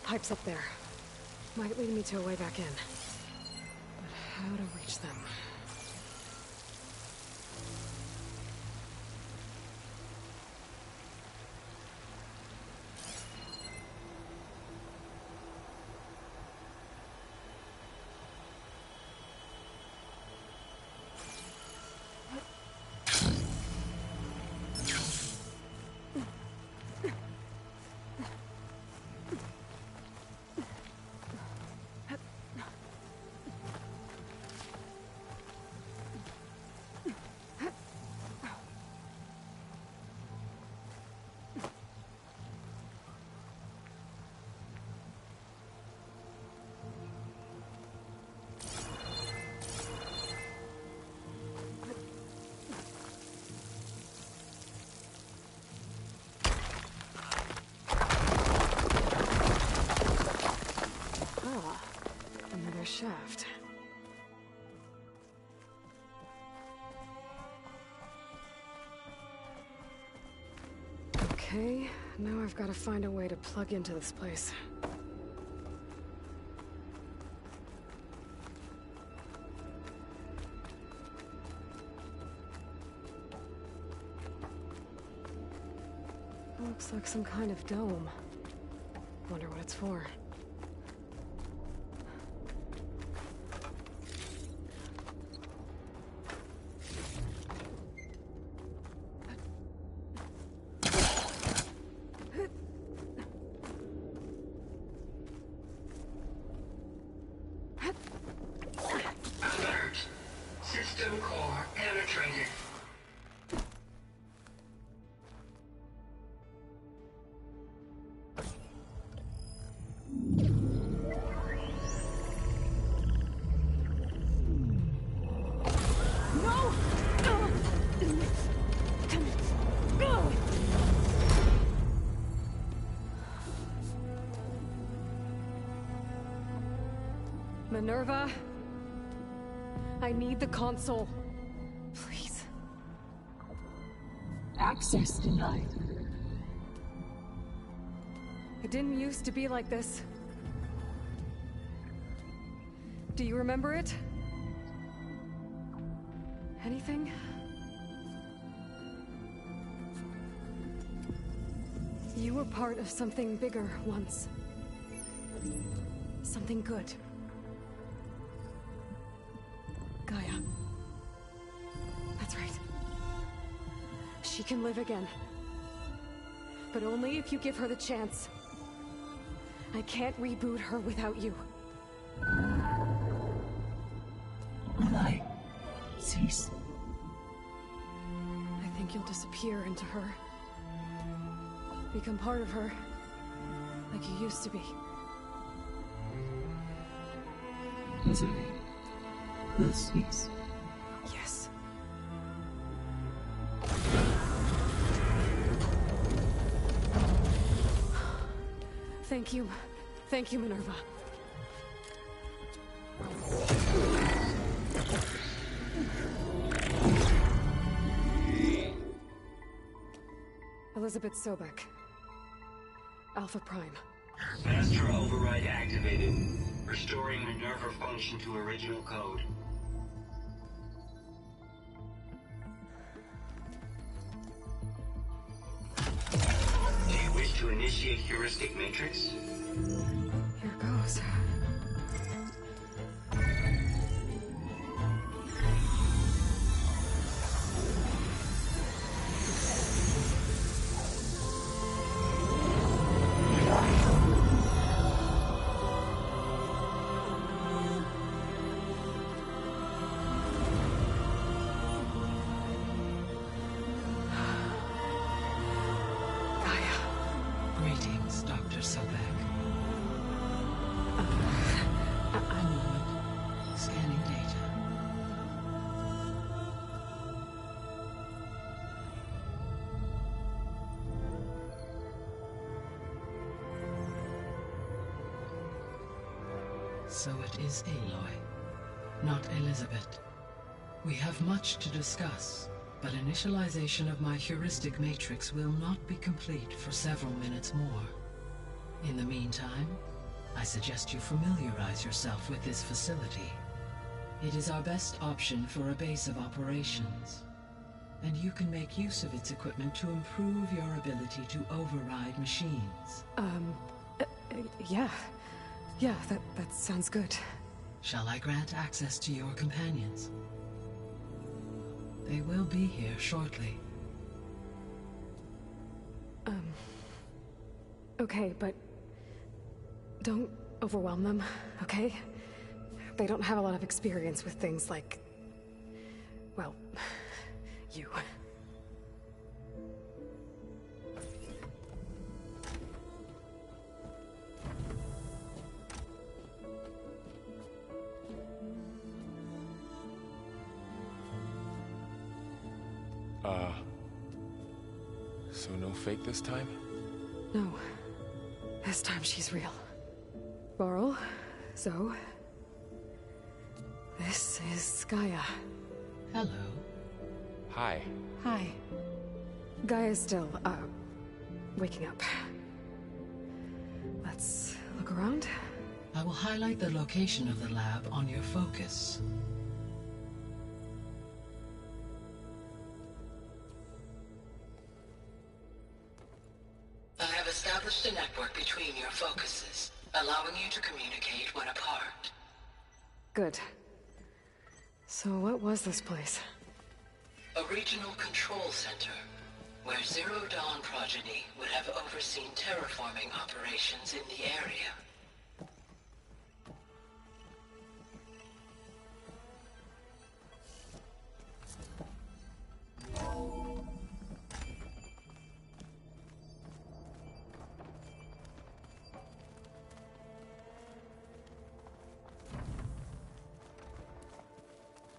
Pipes up there. Might lead me to a way back in. But how to reach them? Another shaft. Okay, now I've got to find a way to plug into this place. Looks like some kind of dome. Wonder what it's for. Alert. System core penetrated. Minerva, I need the console. Please. Access denied. It didn't used to be like this. Do you remember it? Anything? You were part of something bigger once. Something good. Gaia. That's right. She can live again. But only if you give her the chance. I can't reboot her without you. Light. Cease. I think you'll disappear into her. Become part of her. Like you used to be. Misery. Will cease. Yes. Thank you. Thank you, Minerva. Elizabeth Sobek. Alpha Prime. Master override activated. Restoring Minerva function to original code. Do you wish to initiate heuristic matrix? Here goes. Greetings, Dr. Sobek. I'm Norman. Scanning data. So it is Aloy, not Elizabeth. We have much to discuss, but initialization of my heuristic matrix will not be complete for several minutes more. In the meantime, I suggest you familiarize yourself with this facility. It is our best option for a base of operations, and you can make use of its equipment to improve your ability to override machines. Yeah. Yeah, that sounds good. Shall I grant access to your companions? They will be here shortly. Okay, but don't overwhelm them, okay? They don't have a lot of experience with things like, well, you. So no fake this time? No. This time she's real. Varl, Zoe. This is Gaia. Hello. Hi. Hi. Gaia's still, waking up. Let's look around. I will highlight the location of the lab on your focus. I have established a network between your focuses, allowing you to communicate when apart. Good. So what was this place? A regional control center, where Zero Dawn progeny would have overseen terraforming operations in the area.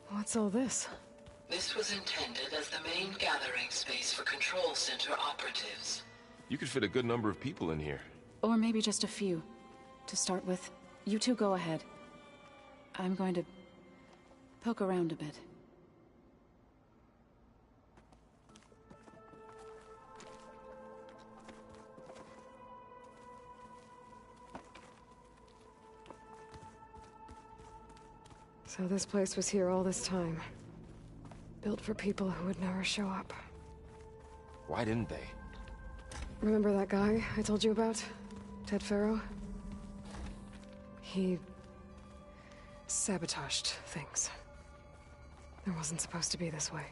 What's all this? This was intended as the main gathering space for control center operatives. You could fit a good number of people in here. Or maybe just a few. To start with, you two go ahead. I'm going to poke around a bit. So this place was here all this time. Built for people who would never show up. Why didn't they? Remember that guy I told you about? Ted Faro? He sabotaged things. It wasn't supposed to be this way.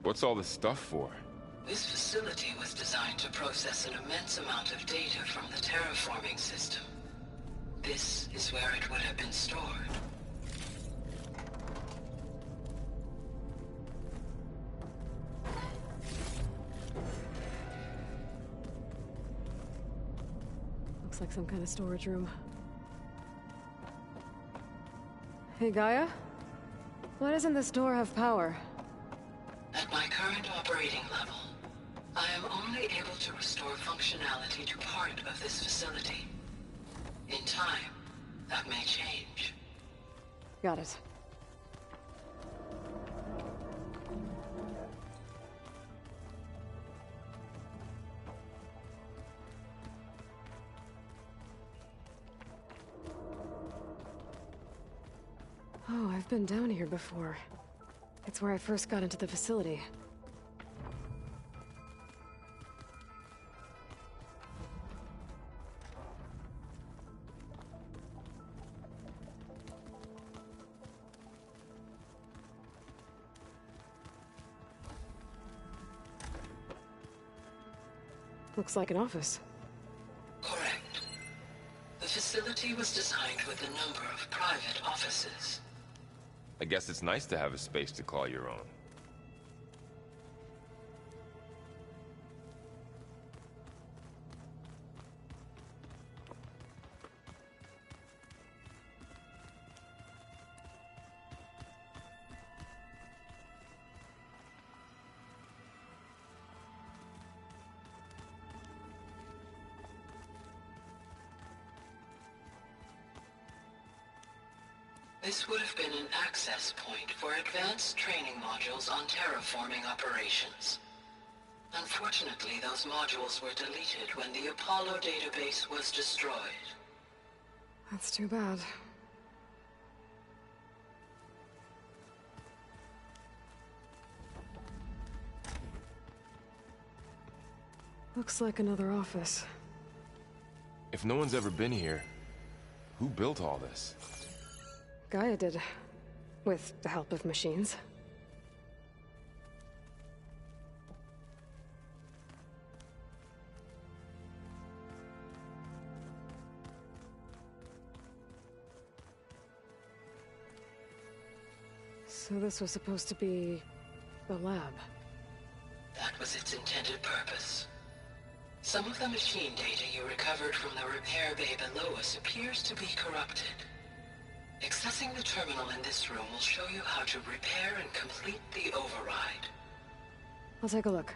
What's all this stuff for? This facility was designed to process an immense amount of data from the terraforming system. This is where it would have been stored. Looks like some kind of storage room. Hey, Gaia? Why doesn't this door have power? At my current operating level, I am only able to restore functionality to part of this facility. In time, that may change. Got it. been down here before. It's where I first got into the facility. Looks like an office. Correct. The facility was designed with a number of private offices. I guess it's nice to have a space to call your own. This would have been an access point for advanced training modules on terraforming operations. Unfortunately, those modules were deleted when the Apollo database was destroyed. That's too bad. Looks like another office. If no one's ever been here, who built all this? Gaia did, with the help of machines. So this was supposed to be the lab. That was its intended purpose. Some of the machine data you recovered from the repair bay below us appears to be corrupted. Accessing the terminal in this room will show you how to repair and complete the override. I'll take a look.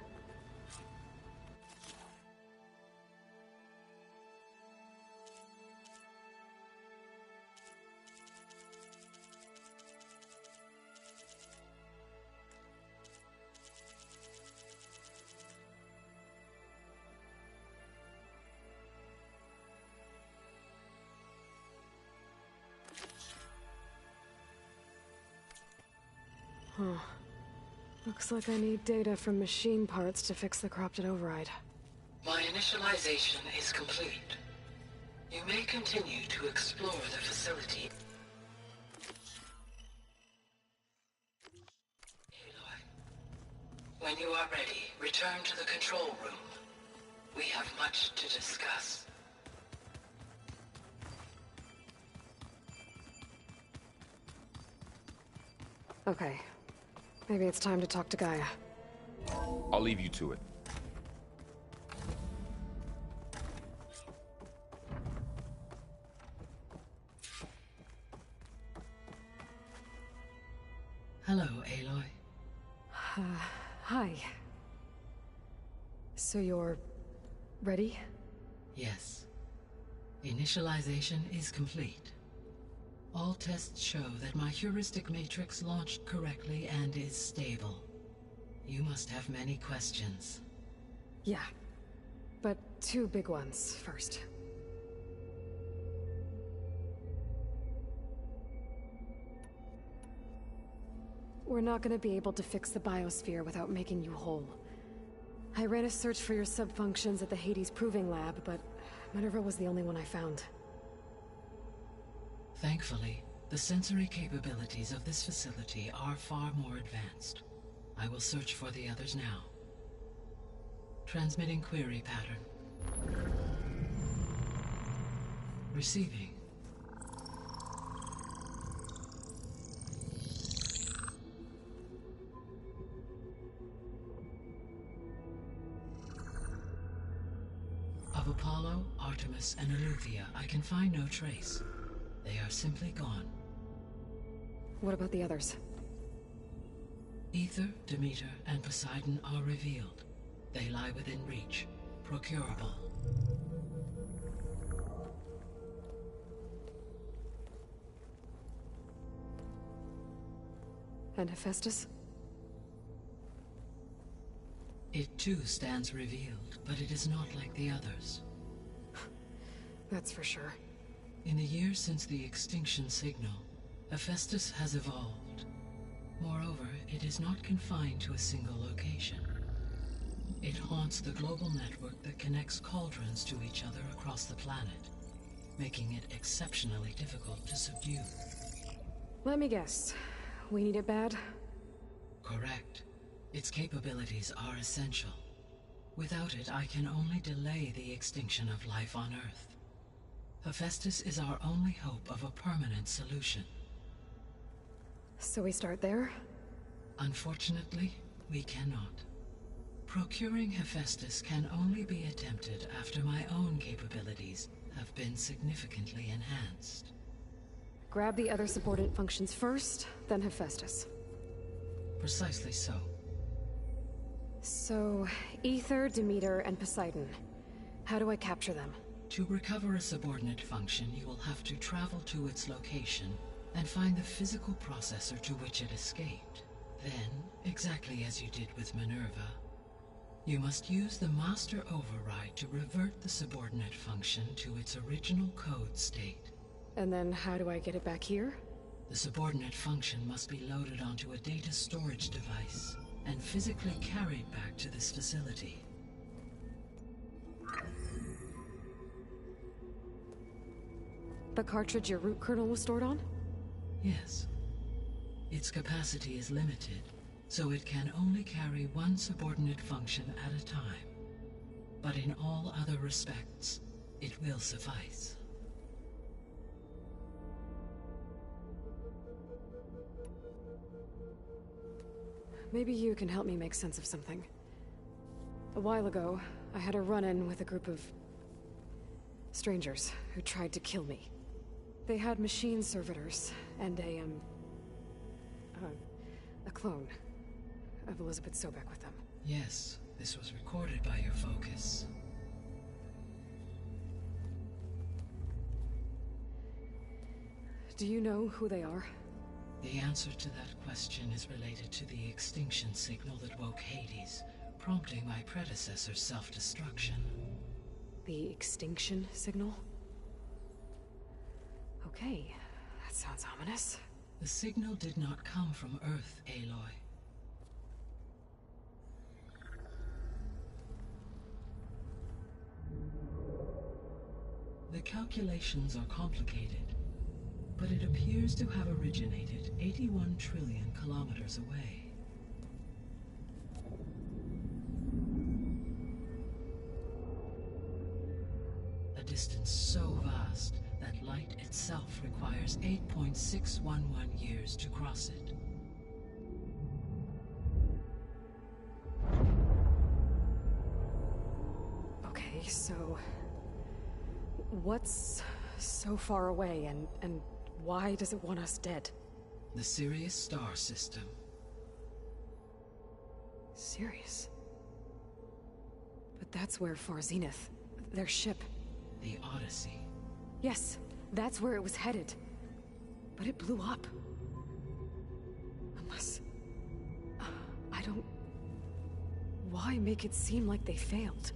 Huh. Looks like I need data from machine parts to fix the corrupted override. My initialization is complete. You may continue to explore the facility. Aloy, when you are ready, return to the control room. We have much to discuss. Okay. Maybe it's time to talk to Gaia. I'll leave you to it. Hello, Aloy. Hi. So you're... ready? Yes. Initialization is complete. All tests show that my heuristic matrix launched correctly and is stable. You must have many questions. Yeah. But two big ones first. We're not gonna be able to fix the biosphere without making you whole. I ran a search for your subfunctions at the Hades Proving Lab, but Minerva was the only one I found. Thankfully, the sensory capabilities of this facility are far more advanced. I will search for the others now. Transmitting query pattern. Receiving. Of Apollo, Artemis, and Eleuthia, I can find no trace. They are simply gone. What about the others? Ether, Demeter, and Poseidon are revealed. They lie within reach, procurable. And Hephaestus? It too stands revealed, but it is not like the others. That's for sure. In the years since the extinction signal, Hephaestus has evolved. Moreover, it is not confined to a single location. It haunts the global network that connects cauldrons to each other across the planet, making it exceptionally difficult to subdue. Let me guess. We need it bad? Correct. Its capabilities are essential. Without it, I can only delay the extinction of life on Earth. Hephaestus is our only hope of a permanent solution. So we start there? Unfortunately, we cannot. Procuring Hephaestus can only be attempted after my own capabilities have been significantly enhanced. Grab the other subordinate functions first, then Hephaestus. Precisely so. So, Aether, Demeter, and Poseidon. How do I capture them? To recover a subordinate function, you will have to travel to its location and find the physical processor to which it escaped. Then, exactly as you did with Minerva, you must use the Master Override to revert the subordinate function to its original code state. And then how do I get it back here? The subordinate function must be loaded onto a data storage device and physically carried back to this facility. The cartridge your root kernel was stored on? Yes. Its capacity is limited, so it can only carry one subordinate function at a time. But in all other respects, it will suffice. Maybe you can help me make sense of something. A while ago, I had a run-in with a group of strangers who tried to kill me. They had machine servitors and a clone of Elizabeth Sobek with them. Yes, this was recorded by your focus. Do you know who they are? The answer to that question is related to the extinction signal that woke Hades, prompting my predecessor's self-destruction. The extinction signal? Okay, that sounds ominous. The signal did not come from Earth, Aloy. The calculations are complicated, but it appears to have originated 81 trillion kilometers away. A distance so vast that light itself requires 8.611 years to cross it. Okay, so what's so far away and why does it want us dead? The Sirius star system. Sirius? But that's where Far Zenith, their ship. The Odyssey. Yes, that's where it was headed. But it blew up. Unless... I don't... Why make it seem like they failed?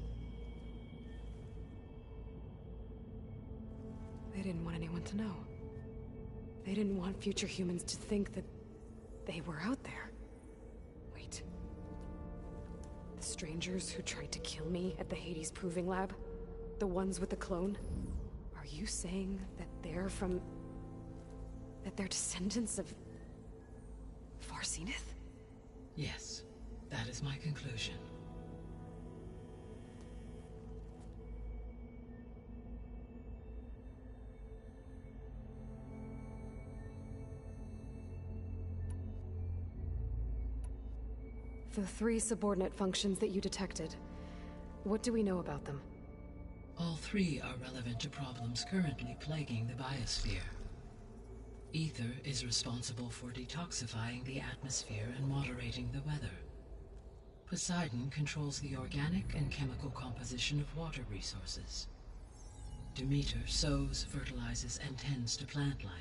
They didn't want anyone to know. They didn't want future humans to think that they were out there. Wait. The strangers who tried to kill me at the Hades Proving Lab? The ones with the clone? Are you saying that they're from... that they're descendants of... Far Zenith? Yes, that is my conclusion. The 3 subordinate functions that you detected. What do we know about them? All 3 are relevant to problems currently plaguing the biosphere. Aether is responsible for detoxifying the atmosphere and moderating the weather. Poseidon controls the organic and chemical composition of water resources. Demeter sows, fertilizes, and tends to plant life.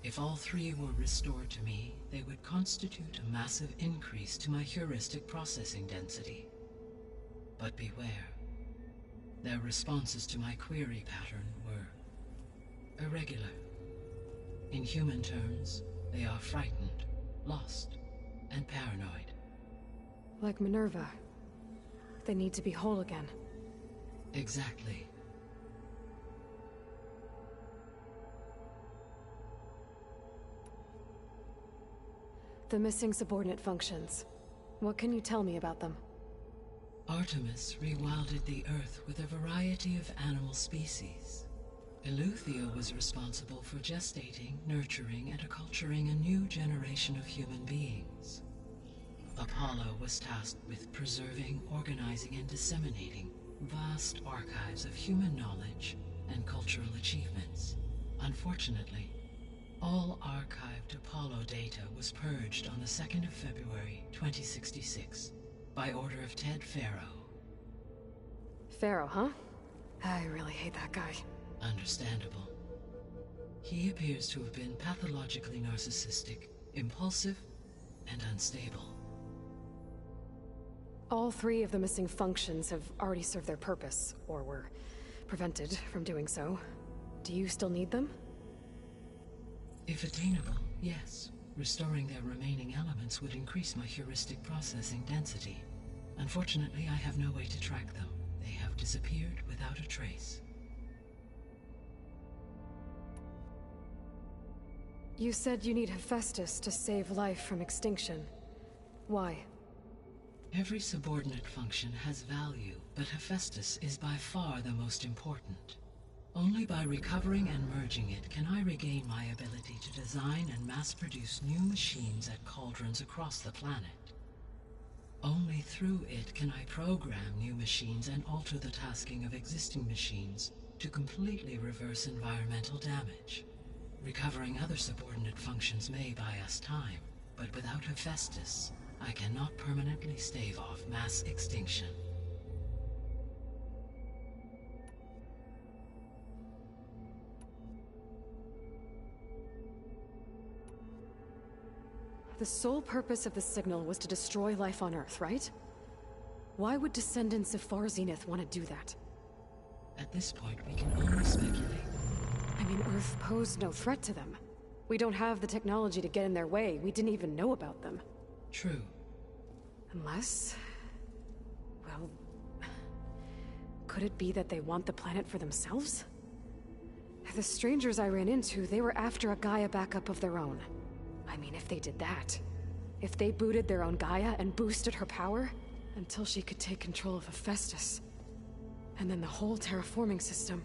If all 3 were restored to me, they would constitute a massive increase to my heuristic processing density. But beware. Their responses to my query pattern were irregular. In human terms, they are frightened, lost, and paranoid. Like Minerva. They need to be whole again. Exactly. The missing subordinate functions. What can you tell me about them? Artemis rewilded the Earth with a variety of animal species. Eleuthia was responsible for gestating, nurturing, and acculturating a new generation of human beings. Apollo was tasked with preserving, organizing, and disseminating vast archives of human knowledge and cultural achievements. Unfortunately, all archived Apollo data was purged on the 2nd of February, 2066, by order of Ted Faro. Faro, huh? I really hate that guy. Understandable. He appears to have been pathologically narcissistic, impulsive, and unstable. All 3 of the missing functions have already served their purpose, or were prevented from doing so. Do you still need them? If attainable, yes. Restoring their remaining elements would increase my heuristic processing density. Unfortunately, I have no way to track them. They have disappeared without a trace. You said you need Hephaestus to save life from extinction. Why? Every subordinate function has value, but Hephaestus is by far the most important. Only by recovering and merging it can I regain my ability to design and mass-produce new machines at cauldrons across the planet. Only through it can I program new machines and alter the tasking of existing machines to completely reverse environmental damage. Recovering other subordinate functions may buy us time, but without Hephaestus, I cannot permanently stave off mass extinction. The sole purpose of the signal was to destroy life on Earth, right? Why would descendants of Far Zenith want to do that? At this point, we can only speculate. I mean, Earth posed no threat to them. We don't have the technology to get in their way. We didn't even know about them. True. Unless... well... could it be that they want the planet for themselves? The strangers I ran into, they were after a Gaia backup of their own. I mean, if they did that... if they booted their own Gaia and boosted her power... until she could take control of Hephaestus... and then the whole terraforming system...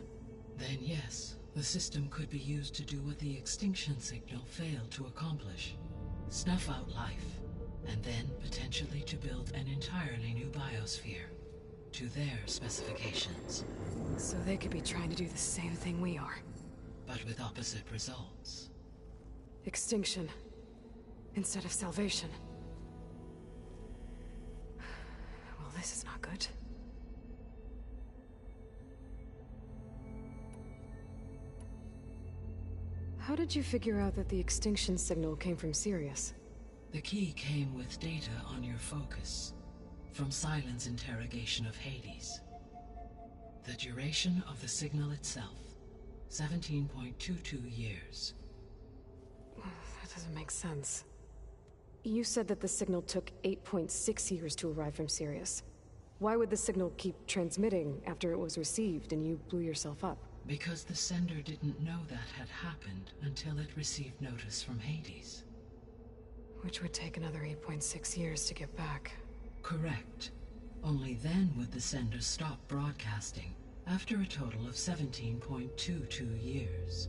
Then yes, the system could be used to do what the extinction signal failed to accomplish. Snuff out life, and then potentially to build an entirely new biosphere. To their specifications. So they could be trying to do the same thing we are. But with opposite results. Extinction. Instead of salvation. Well, this is not good. How did you figure out that the extinction signal came from Sirius? The key came with data on your focus. From Sylens' interrogation of Hades. The duration of the signal itself. 17.22 years. That doesn't make sense. You said that the signal took 8.6 years to arrive from Sirius. Why would the signal keep transmitting after it was received and you blew yourself up? Because the sender didn't know that had happened until it received notice from Hades. Which would take another 8.6 years to get back. Correct. Only then would the sender stop broadcasting, after a total of 17.22 years.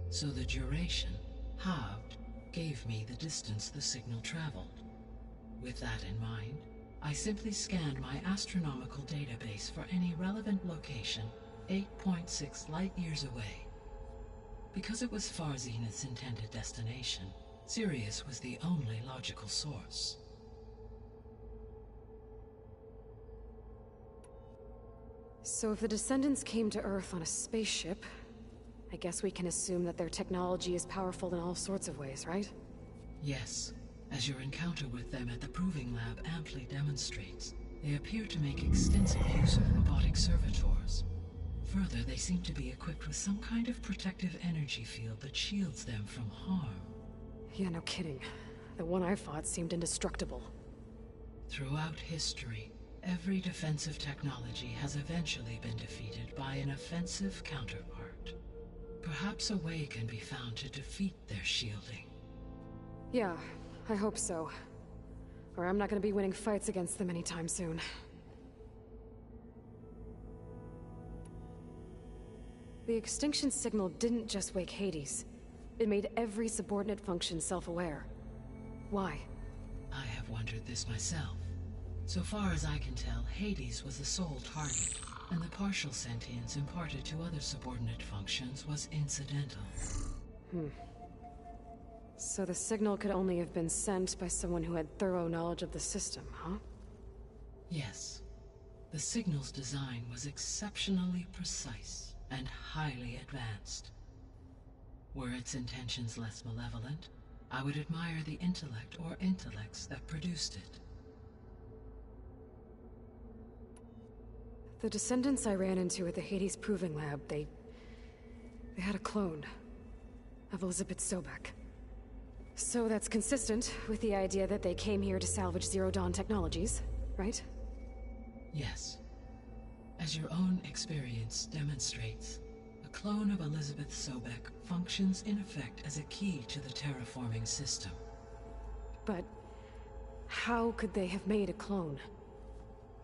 So the duration, halved, gave me the distance the signal traveled. With that in mind, I simply scanned my astronomical database for any relevant location 8.6 light-years away. Because it was Far Zenith's intended destination, Sirius was the only logical source. So if the Descendants came to Earth on a spaceship, I guess we can assume that their technology is powerful in all sorts of ways, right? Yes. As your encounter with them at the Proving Lab amply demonstrates, they appear to make extensive use of robotic servitors. further, they seem to be equipped with some kind of protective energy field that shields them from harm. Yeah, no kidding. The one I fought seemed indestructible. Throughout history, every defensive technology has eventually been defeated by an offensive counterpart. Perhaps a way can be found to defeat their shielding. Yeah, I hope so. Or I'm not gonna be winning fights against them anytime soon. The extinction signal didn't just wake Hades. It made every subordinate function self-aware. Why? I have wondered this myself. So far as I can tell, Hades was the sole target, and the partial sentience imparted to other subordinate functions was incidental. So the signal could only have been sent by someone who had thorough knowledge of the system, huh? Yes. The signal's design was exceptionally precise and highly advanced. Were its intentions less malevolent, I would admire the intellect or intellects that produced it. The descendants I ran into at the Hades Proving Lab, they had a clone of Elizabeth Sobek. So that's consistent with the idea that they came here to salvage Zero Dawn technologies, right? Yes. As your own experience demonstrates, a clone of Elizabeth Sobek functions in effect as a key to the terraforming system. But how could they have made a clone?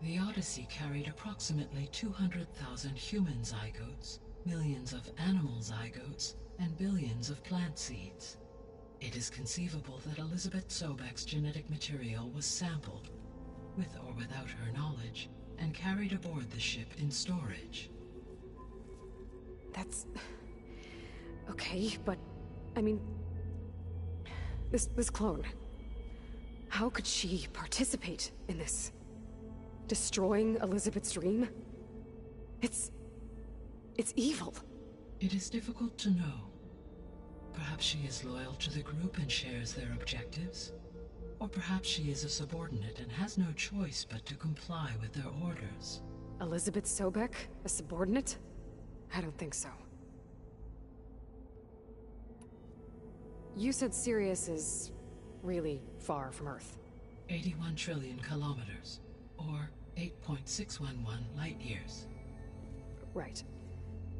The Odyssey carried approximately 200,000 human zygotes, millions of animal zygotes, and billions of plant seeds. It is conceivable that Elizabeth Sobek's genetic material was sampled, with or without her knowledge, and carried aboard the ship in storage. That's... okay, but... I mean... This clone... How could she participate in this? Destroying Elizabeth's dream? It's evil. It is difficult to know. Perhaps she is loyal to the group and shares their objectives. Or perhaps she is a subordinate and has no choice but to comply with their orders. Elizabeth Sobek? A subordinate? I don't think so. You said Sirius is really far from Earth. 81 trillion kilometers, or 8.611 light years. Right.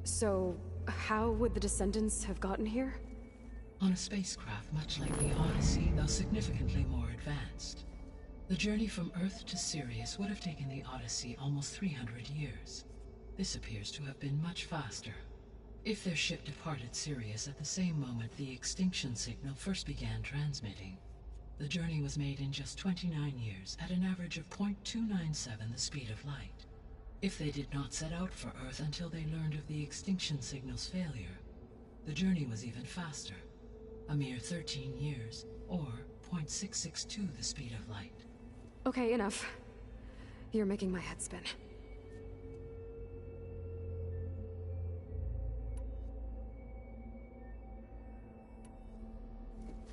So, how would the descendants have gotten here? On a spacecraft much like the Odyssey, though significantly more advanced. The journey from Earth to Sirius would have taken the Odyssey almost 300 years. This appears to have been much faster. If their ship departed Sirius at the same moment the extinction signal first began transmitting, the journey was made in just 29 years at an average of 0.297 the speed of light. If they did not set out for Earth until they learned of the extinction signal's failure, the journey was even faster. A mere 13 years, or 0.662 the speed of light. Okay, enough. You're making my head spin.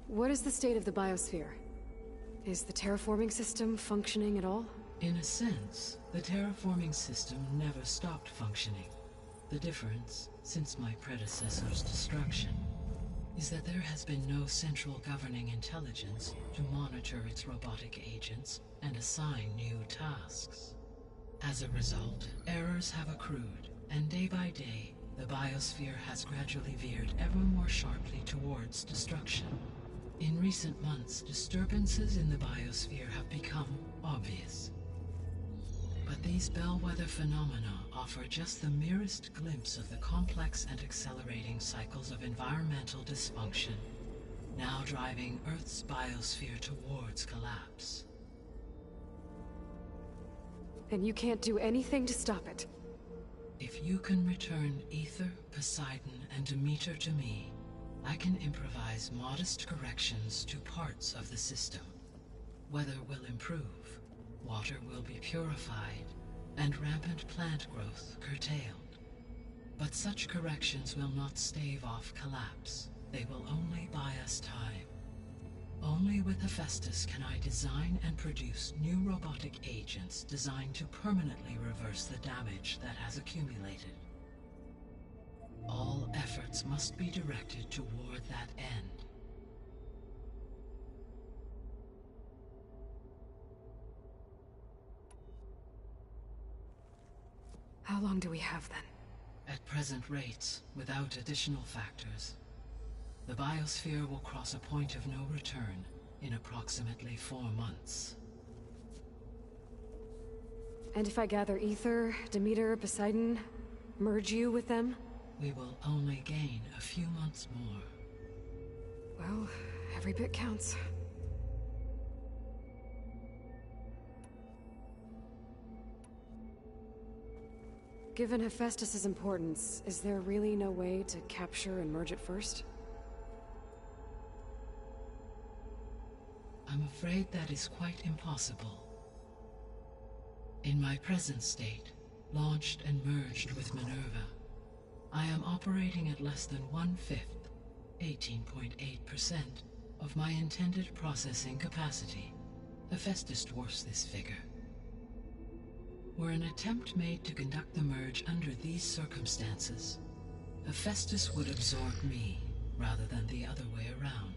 What is the state of the biosphere? Is the terraforming system functioning at all? In a sense, the terraforming system never stopped functioning. The difference, since my predecessor's destruction, is that there has been no central governing intelligence to monitor its robotic agents and assign new tasks. As a result, errors have accrued, and day by day, the biosphere has gradually veered ever more sharply towards destruction. In recent months, disturbances in the biosphere have become obvious. But these bellwether phenomena offer just the merest glimpse of the complex and accelerating cycles of environmental dysfunction, now driving Earth's biosphere towards collapse. And you can't do anything to stop it? If you can return Aether, Poseidon, and Demeter to me, I can improvise modest corrections to parts of the system. Weather will improve, water will be purified, and rampant plant growth curtailed. But such corrections will not stave off collapse. They will only buy us time. Only with Hephaestus can I design and produce new robotic agents designed to permanently reverse the damage that has accumulated. All efforts must be directed toward that end. How long do we have then? At present rates, without additional factors, the biosphere will cross a point of no return in approximately 4 months. And if I gather Ether, Demeter, Poseidon, merge you with them? We will only gain a few months more. Well, every bit counts. Given Hephaestus' importance, is there really no way to capture and merge it first? I'm afraid that is quite impossible. In my present state, launched and merged with Minerva, I am operating at less than 1/5, 18.8%, of my intended processing capacity. Hephaestus dwarfs this figure. Were an attempt made to conduct the merge under these circumstances, Hephaestus would absorb me, rather than the other way around.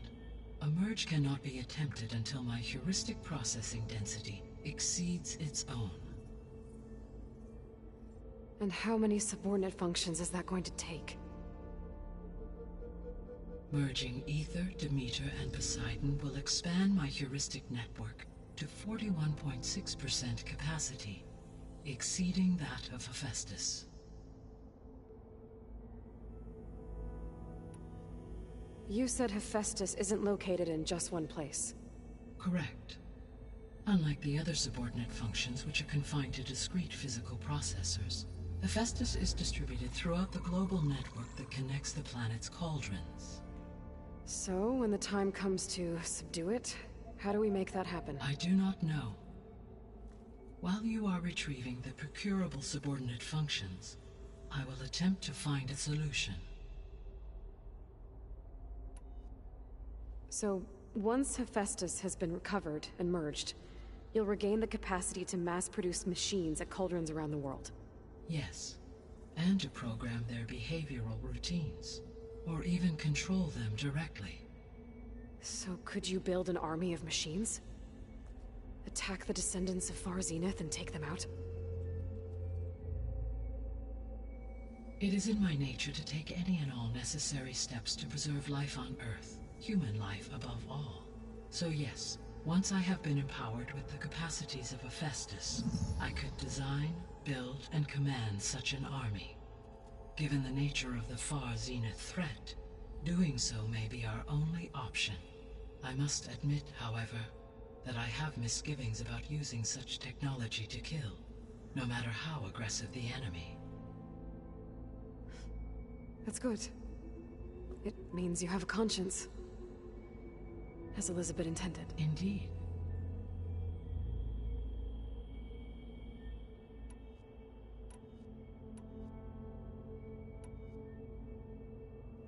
A merge cannot be attempted until my heuristic processing density exceeds its own. And how many subordinate functions is that going to take? Merging Ether, Demeter, and Poseidon will expand my heuristic network to 41.6% capacity, exceeding that of Hephaestus. You said Hephaestus isn't located in just one place. Correct. Unlike the other subordinate functions, which are confined to discrete physical processors, Hephaestus is distributed throughout the global network that connects the planet's cauldrons. So, when the time comes to subdue it, how do we make that happen? I do not know. While you are retrieving the procurable subordinate functions, I will attempt to find a solution. So, once Hephaestus has been recovered and merged, you'll regain the capacity to mass-produce machines at cauldrons around the world. Yes, and to program their behavioral routines, or even control them directly. So could you build an army of machines? Attack the descendants of Far Zenith and take them out? It is in my nature to take any and all necessary steps to preserve life on Earth, human life above all. So yes, once I have been empowered with the capacities of Hephaestus, I could design, build, and command such an army. Given the nature of the Far Zenith threat, doing so may be our only option. I must admit, however, that I have misgivings about using such technology to kill, no matter how aggressive the enemy. That's good. It means you have a conscience. As Elizabeth intended. Indeed.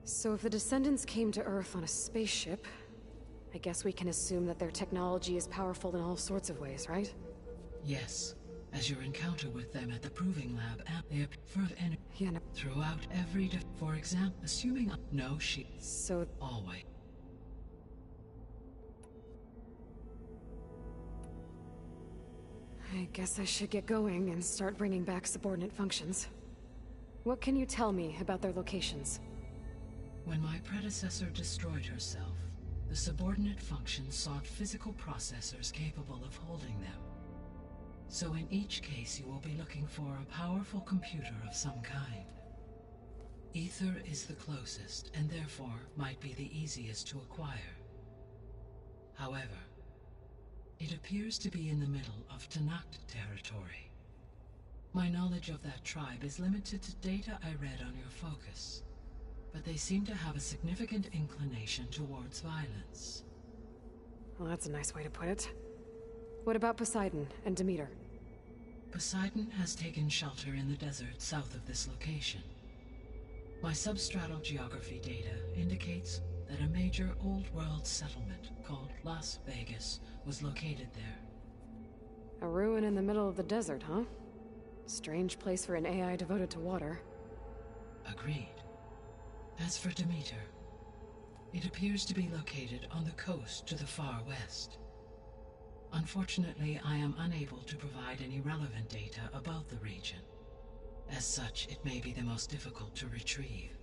So if the descendants came to Earth on a spaceship, I guess we can assume that their technology is powerful in all sorts of ways, right? Yes, as your encounter with them at the Proving Lab, they appear energy throughout every for example, assuming no she. So always. I guess I should get going and start bringing back subordinate functions. What can you tell me about their locations? When my predecessor destroyed herself, the subordinate functions sought physical processors capable of holding them. So in each case you will be looking for a powerful computer of some kind. Ether is the closest, and therefore might be the easiest to acquire. However, it appears to be in the middle of Tenakth territory. My knowledge of that tribe is limited to data I read on your focus, but they seem to have a significant inclination towards violence. Well, that's a nice way to put it. What about Poseidon and Demeter? Poseidon has taken shelter in the desert south of this location. My substratal geography data indicates that a major old-world settlement called Las Vegas was located there. A ruin in the middle of the desert, huh? Strange place for an AI devoted to water. Agreed. As for Demeter, it appears to be located on the coast to the far west. Unfortunately, I am unable to provide any relevant data about the region. As such, it may be the most difficult to retrieve.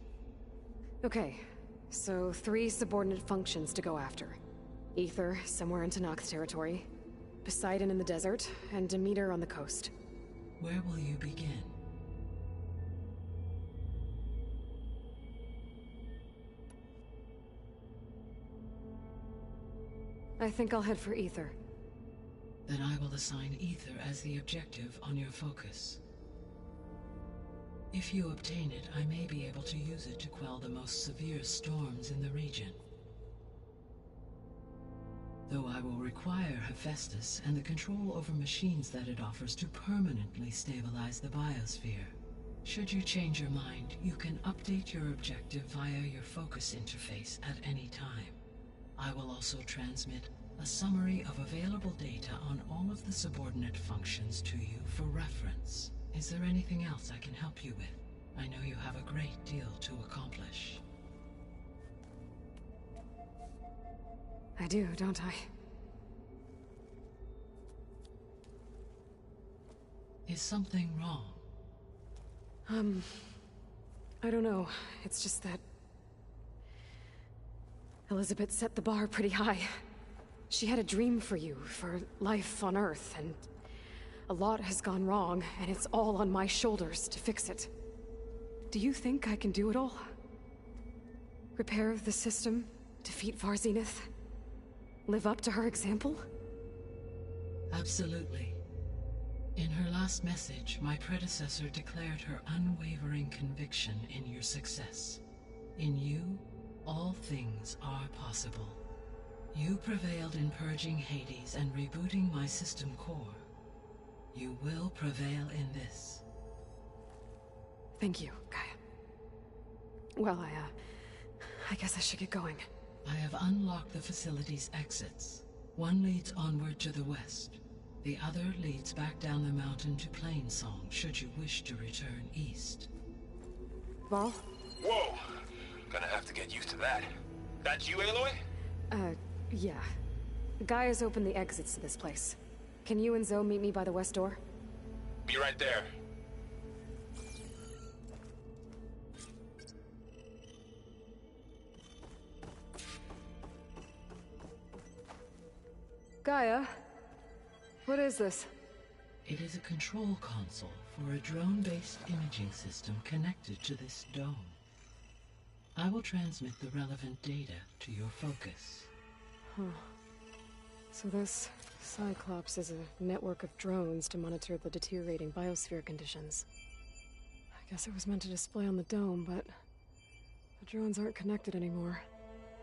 Okay, so 3 subordinate functions to go after. Aether, somewhere in Tenakth's territory, Poseidon in the desert, and Demeter on the coast. Where will you begin? I think I'll head for Aether. Then I will assign Aether as the objective on your focus. If you obtain it, I may be able to use it to quell the most severe storms in the region. Though I will require Hephaestus and the control over machines that it offers to permanently stabilize the biosphere. Should you change your mind, you can update your objective via your focus interface at any time. I will also transmit a summary of available data on all of the subordinate functions to you for reference. Is there anything else I can help you with? I know you have a great deal to accomplish. I do, don't I? Is something wrong? I don't know. It's just that Elizabeth set the bar pretty high. She had a dream for you, for life on Earth, and a lot has gone wrong, and it's all on my shoulders to fix it. Do you think I can do it all? Repair the system, defeat Varzenith, live up to her example? Absolutely. In her last message, my predecessor declared her unwavering conviction in your success. In you, all things are possible. You prevailed in purging Hades and rebooting my system core. You will prevail in this. Thank you, Gaia. Well, I guess I should get going. I have unlocked the facility's exits. One leads onward to the west. The other leads back down the mountain to Plainsong, should you wish to return east. Varl? Whoa! Gonna have to get used to that. That's you, Aloy? Yeah. Gaia's opened the exits to this place. Can you and Zoe meet me by the west door? Be right there. Gaia? What is this? It is a control console for a drone-based imaging system connected to this dome. I will transmit the relevant data to your focus. Huh. So this Cyclops is a network of drones to monitor the deteriorating biosphere conditions. I guess it was meant to display on the dome, but the drones aren't connected anymore.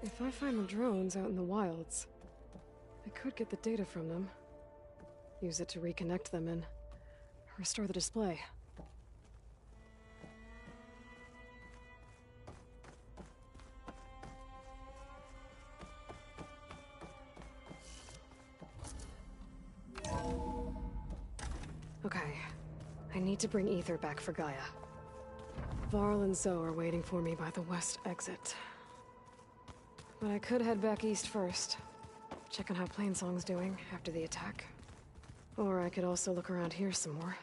If I find the drones out in the wilds, I could get the data from them, use it to reconnect them and restore the display. Okay, I need to bring Aether back for Gaia. Varl and Zoe are waiting for me by the west exit. But I could head back east first, check on how Plainsong's doing after the attack. Or I could also look around here some more.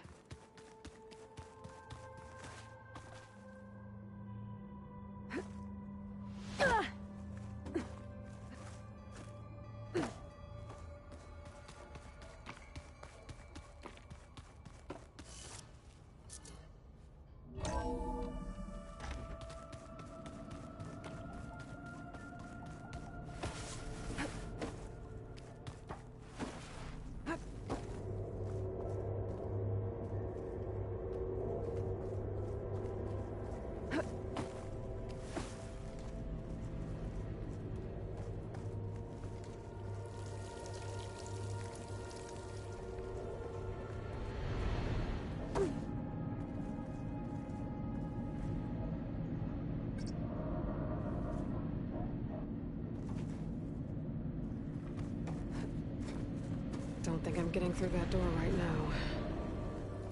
Don't think I'm getting through that door right now.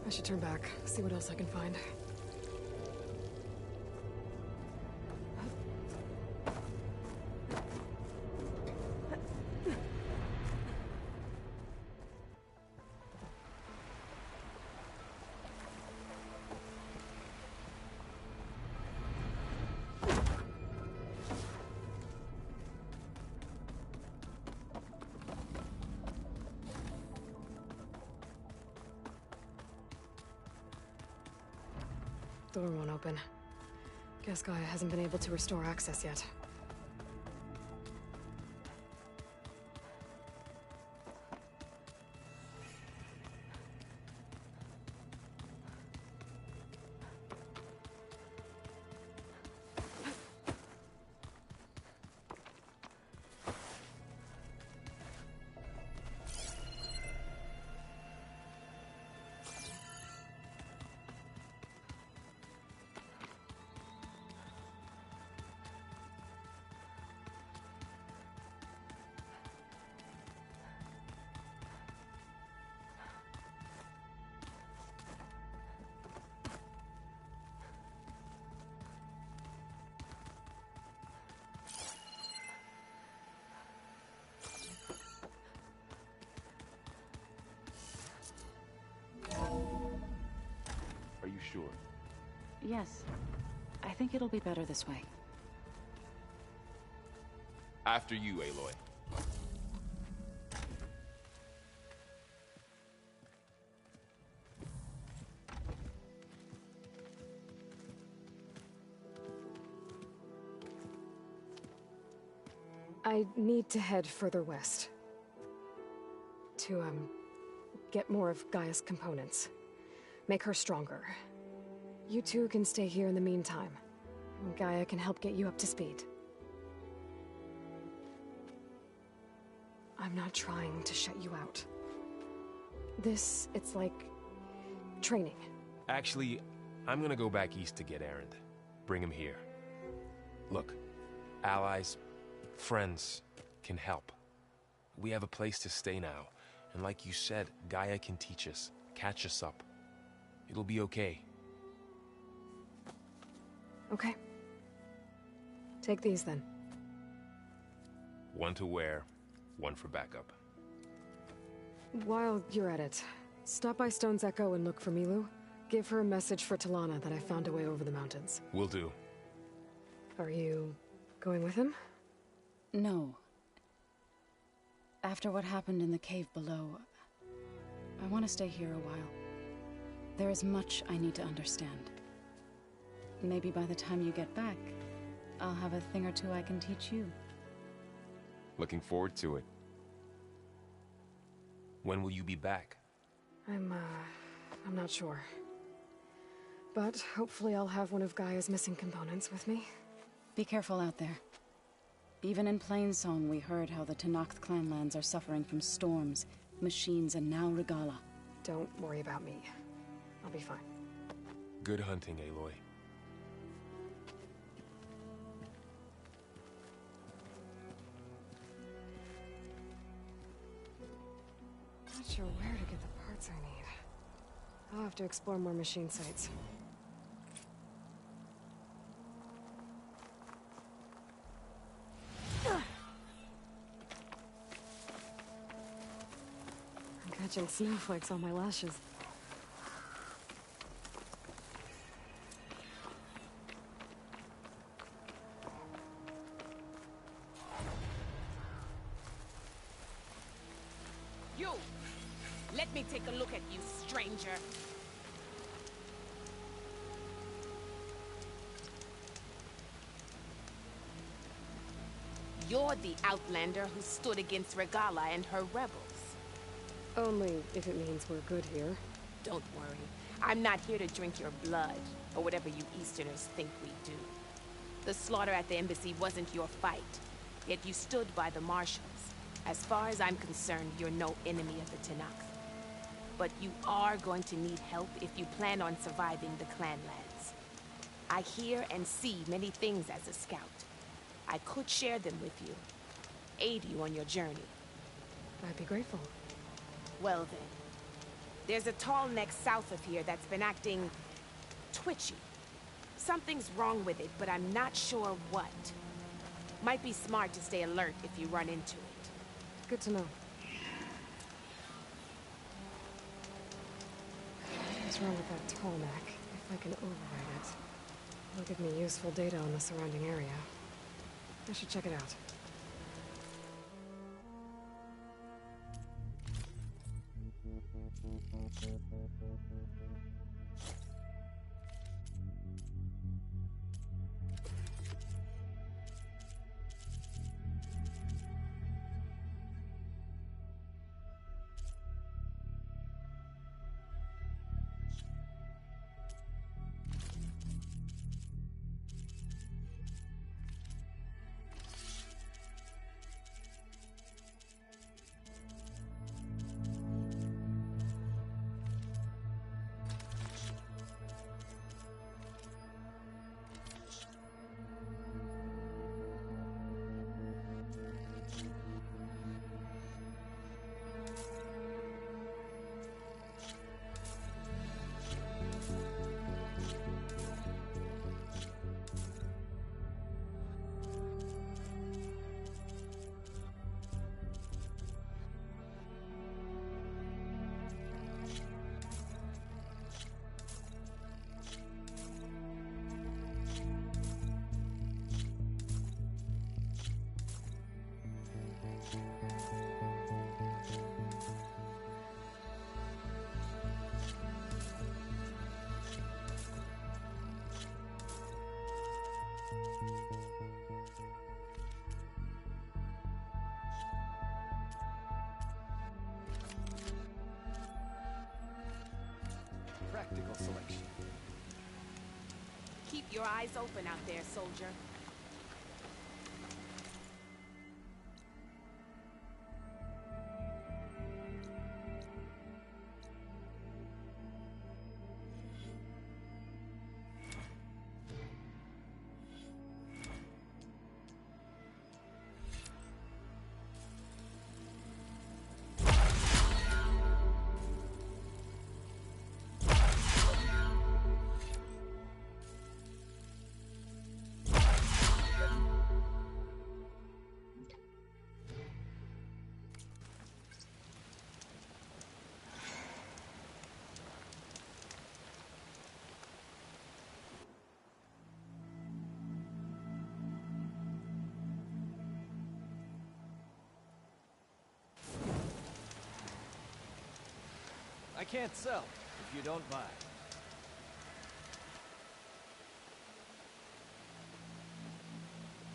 I should turn back, see what else I can find. Door won't open. Guess Gaia hasn't been able to restore access yet. Are you sure? Yes. I think it'll be better this way. After you, Aloy. I need to head further west. To, get more of Gaia's components. Make her stronger. You two can stay here in the meantime. Gaia can help get you up to speed. I'm not trying to shut you out. It's like... training. Actually, I'm gonna go back east to get Erend. Bring him here. Look, allies, friends can help. We have a place to stay now. And like you said, Gaia can teach us, catch us up. It'll be okay. Okay. Take these then. One to wear, one for backup. While you're at it, stop by Stone's Echo and look for Milu. Give her a message for Talana that I found a way over the mountains. Will do. Are you going with him? No. After what happened in the cave below, I want to stay here a while. There is much I need to understand. Maybe by the time you get back, I'll have a thing or two I can teach you. Looking forward to it. When will you be back? I'm not sure. But hopefully I'll have one of Gaia's missing components with me. Be careful out there. Even in Plainsong, we heard how the Tenakth clanlands are suffering from storms, machines, and now Regalla. Don't worry about me. I'll be fine. Good hunting, Aloy. Not sure where to get the parts I need. I'll have to explore more machine sites. I'm catching snowflakes on my lashes. You! Let me take a look at you, stranger. You're the Outlander who stood against Regalla and her rebels. Only if it means we're good here. Don't worry. I'm not here to drink your blood, or whatever you Easterners think we do. The slaughter at the embassy wasn't your fight, yet you stood by the Marshals. As far as I'm concerned, you're no enemy of the Tenakth. But you are going to need help if you plan on surviving the clanlands. I hear and see many things as a scout. I could share them with you, aid you on your journey. I'd be grateful. Well then, there's a tall neck south of here that's been acting twitchy. Something's wrong with it, but I'm not sure what. Might be smart to stay alert if you run into it. Good to know. What's wrong with that tall neck? If I can override it, it'll give me useful data on the surrounding area. I should check it out. Keep your eyes open out there, soldier. I can't sell if you don't buy.